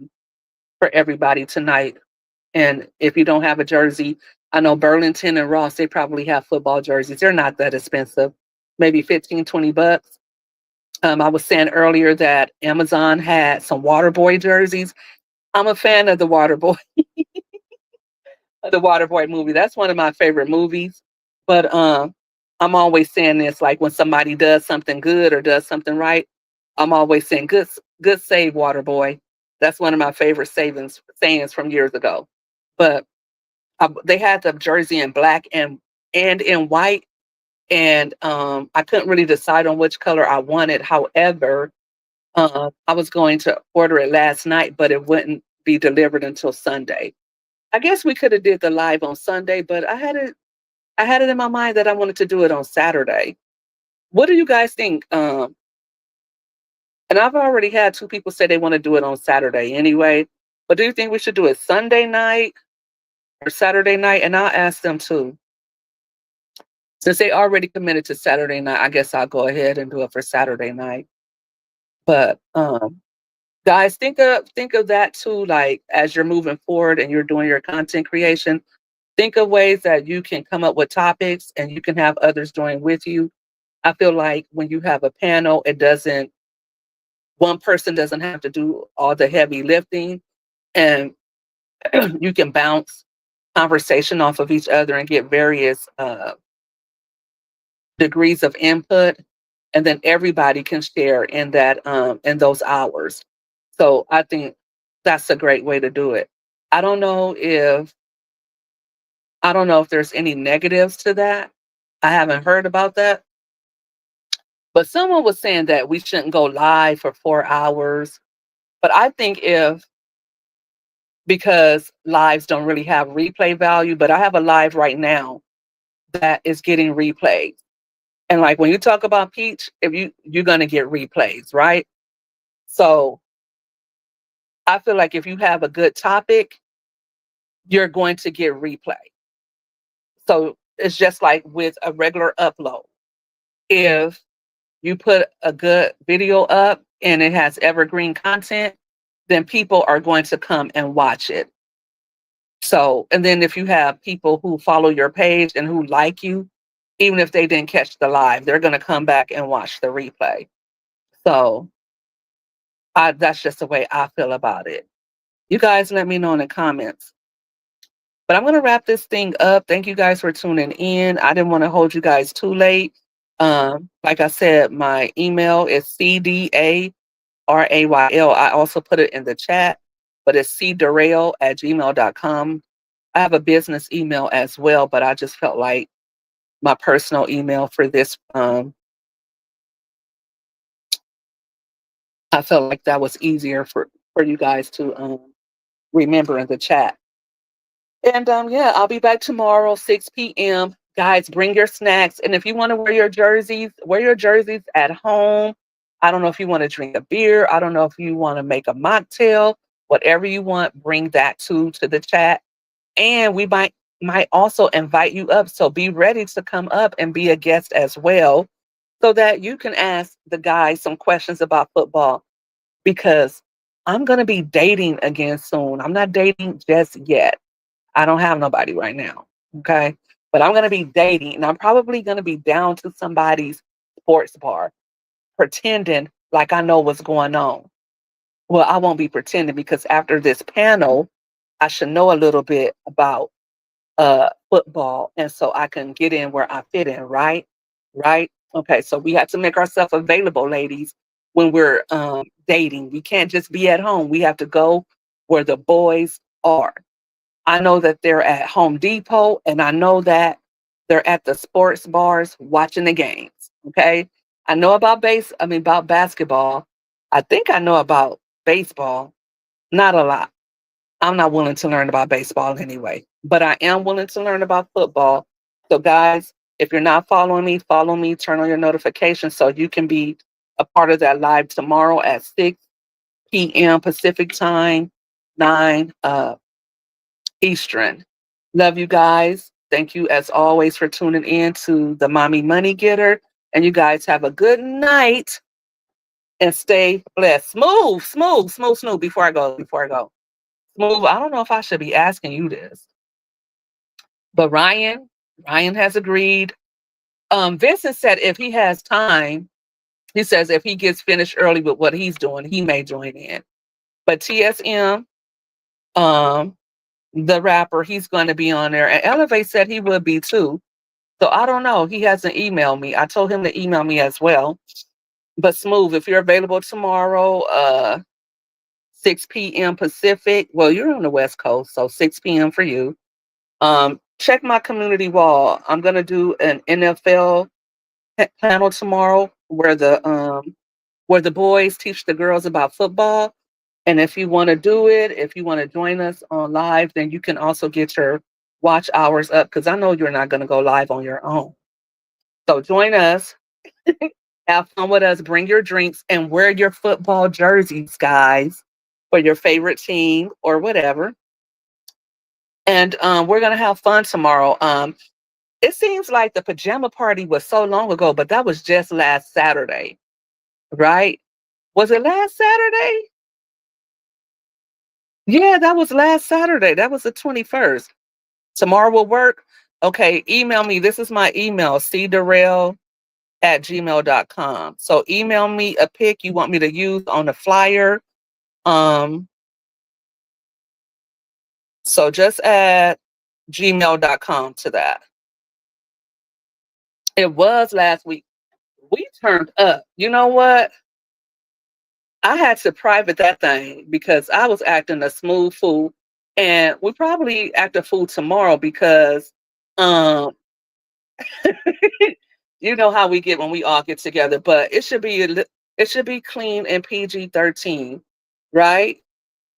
everybody tonight. And if you don't have a jersey, I know Burlington and Ross, they probably have football jerseys. They're not that expensive, maybe 15, 20 bucks. I was saying earlier that Amazon had some Waterboy jerseys. I'm a fan of the Waterboy, the Waterboy movie. That's one of my favorite movies. But I'm always saying this, like when somebody does something good or does something right, I'm always saying, good save, Waterboy. That's one of my favorite sayings from years ago. But they had the jersey in black and in white, and I couldn't really decide on which color I wanted. However, I was going to order it last night, but it wouldn't be delivered until Sunday. I guess we could have did the live on Sunday, but I had it in my mind that I wanted to do it on Saturday. What do you guys think? And I've already had 2 people say they want to do it on Saturday anyway. But do you think we should do it Sunday night or Saturday night? And I'll ask them too. Since they already committed to Saturday night, I guess I'll go ahead and do it for Saturday night. But guys, think of that too, like as you're moving forward and you're doing your content creation, think of ways that you can come up with topics and you can have others join with you. I feel like when you have a panel, one person doesn't have to do all the heavy lifting, and you can bounce conversation off of each other and get various degrees of input, and then everybody can share in that in those hours. So I think that's a great way to do it. I don't know if I don't know if there's any negatives to that. I haven't heard about that. But someone was saying that we shouldn't go live for 4 hours. But I think because lives don't really have replay value, but I have a live right now that is getting replays. And like when you talk about Peach, if you're gonna get replays, right? So I feel like if you have a good topic, you're going to get replay. So it's just like with a regular upload. If you put a good video up and it has evergreen content, then people are going to come and watch it. So, and then if you have people who follow your page and who like you, even if they didn't catch the live, they're going to come back and watch the replay. So that's just the way I feel about it. You guys let me know in the comments. But I'm going to wrap this thing up. Thank you guys for tuning in. I didn't want to hold you guys too late. Like I said, my email is CDARAYL. I also put it in the chat, but it's cdarrayle@gmail.com. I have a business email as well, but I just felt like my personal email for this, I felt like that was easier for you guys to remember in the chat. And yeah, I'll be back tomorrow, 6 p.m. Guys, bring your snacks. And if you want to wear your jerseys at home. I don't know if you want to drink a beer. I don't know if you want to make a mocktail. Whatever you want, bring that to the chat. And we might might also invite you up. So be ready to come up and be a guest as well so that you can ask the guys some questions about football because I'm going to be dating again soon. I'm not dating just yet. I don't have nobody right now. Okay. But I'm going to be dating and I'm probably going to be down to somebody's sports bar pretending like I know what's going on. Well, I won't be pretending because after this panel, I should know a little bit about football and so I can get in where I fit in, right? Right? Okay, so we have to make ourselves available, ladies, when we're dating. We can't just be at home. We have to go where the boys are. I know that they're at Home Depot and I know that they're at the sports bars watching the games. Okay. I know about about basketball. I think I know about baseball. Not a lot. I'm not willing to learn about baseball anyway, but I am willing to learn about football. So, guys, if you're not following me, follow me, turn on your notifications so you can be a part of that live tomorrow at 6 p.m. Pacific time, 9 Eastern. Love you guys. Thank you as always for tuning in to the Mommy Money Getter. And you guys have a good night and stay blessed. Smooth. Before I go. Smooth, I don't know if I should be asking you this, but Ryan has agreed. Vincent said if he has time, he says if he gets finished early with what he's doing, he may join in. But TSM, um, the rapper, he's going to be on there. And Elevate said he would be too. So I don't know. He hasn't emailed me. I told him to email me as well. But Smooth, if you're available tomorrow, 6 p.m. Pacific, well, you're on the West Coast, so 6 p.m. for you. Check my community wall. I'm gonna do an NFL panel tomorrow where the boys teach the girls about football. And if you want to do it, if you want to join us on live, then you can also get your watch hours up because I know you're not going to go live on your own. So join us, have fun with us, bring your drinks, and wear your football jerseys, guys, for your favorite team or whatever. And we're gonna have fun tomorrow. It seems like the pajama party was so long ago, but that was just last Saturday, right? Was it last Saturday? Yeah, that was last Saturday. That was the 21st. Tomorrow will work. Okay, email me. This is my email, cdarrell@gmail.com. So email me a pic you want me to use on the flyer. Um, so just add gmail.com to that. It was last week. We turned up. You know what? I had to private that thing because I was acting a smooth fool. And we probably act a fool tomorrow because um you know how we get when we all get together, but it should be clean and PG-13, right?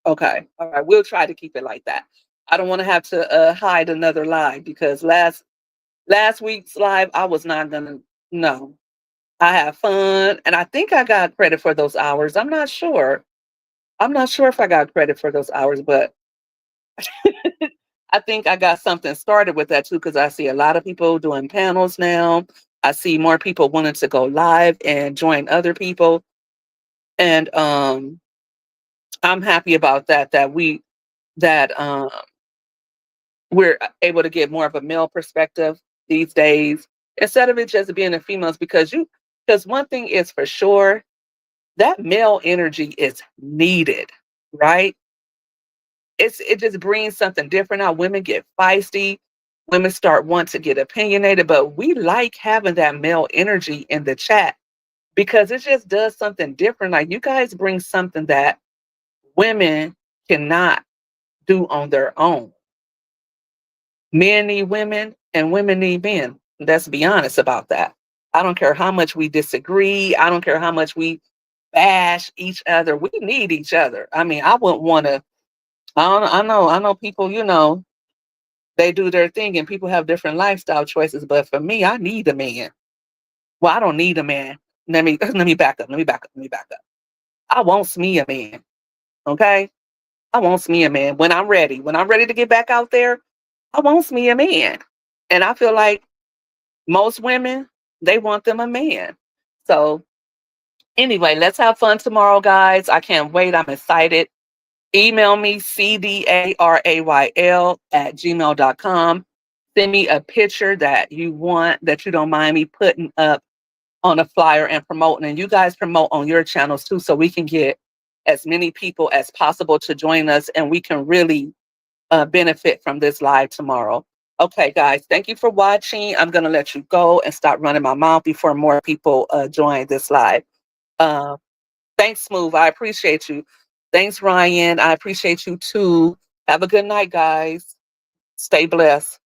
Okay. All right. We'll try to keep it like that. I don't want to have to hide another lie because last week's live I was not gonna no. I had fun and I think I got credit for those hours. I'm not sure. I'm not sure if I got credit for those hours, but I think I got something started with that too because I see a lot of people doing panels now. I see more people wanting to go live and join other people. And I'm happy about that, that we're able to get more of a male perspective these days instead of it just being the females because one thing is for sure that male energy is needed, right? It just brings something different out. Women get feisty, women start wanting to get opinionated, but we like having that male energy in the chat because it just does something different. Like you guys bring something that women cannot do on their own. Men need women and women need men. Let's be honest about that. I don't care how much we disagree. I don't care how much we bash each other. We need each other. I mean, I wouldn't want to. I know people. They do their thing, and people have different lifestyle choices. But for me, I need a man. Well, I don't need a man. Let me back up. Let me back up. I want me a man. Okay, I want me a man when I'm ready. When I'm ready to get back out there, I wants me a man. And I feel like most women, they want them a man. So anyway, let's have fun tomorrow, guys. I can't wait. I'm excited. Email me cdarayl@gmail.com. Send me a picture that you want, that you don't mind me putting up on a flyer and promoting. And you guys promote on your channels too, so we can get as many people as possible to join us and we can really benefit from this live tomorrow. Okay, guys, thank you for watching. I'm going to let you go and stop running my mouth before more people join this live. Uh, thanks, Smooth. I appreciate you. Thanks, Ryan. I appreciate you too. Have a good night, guys. Stay blessed.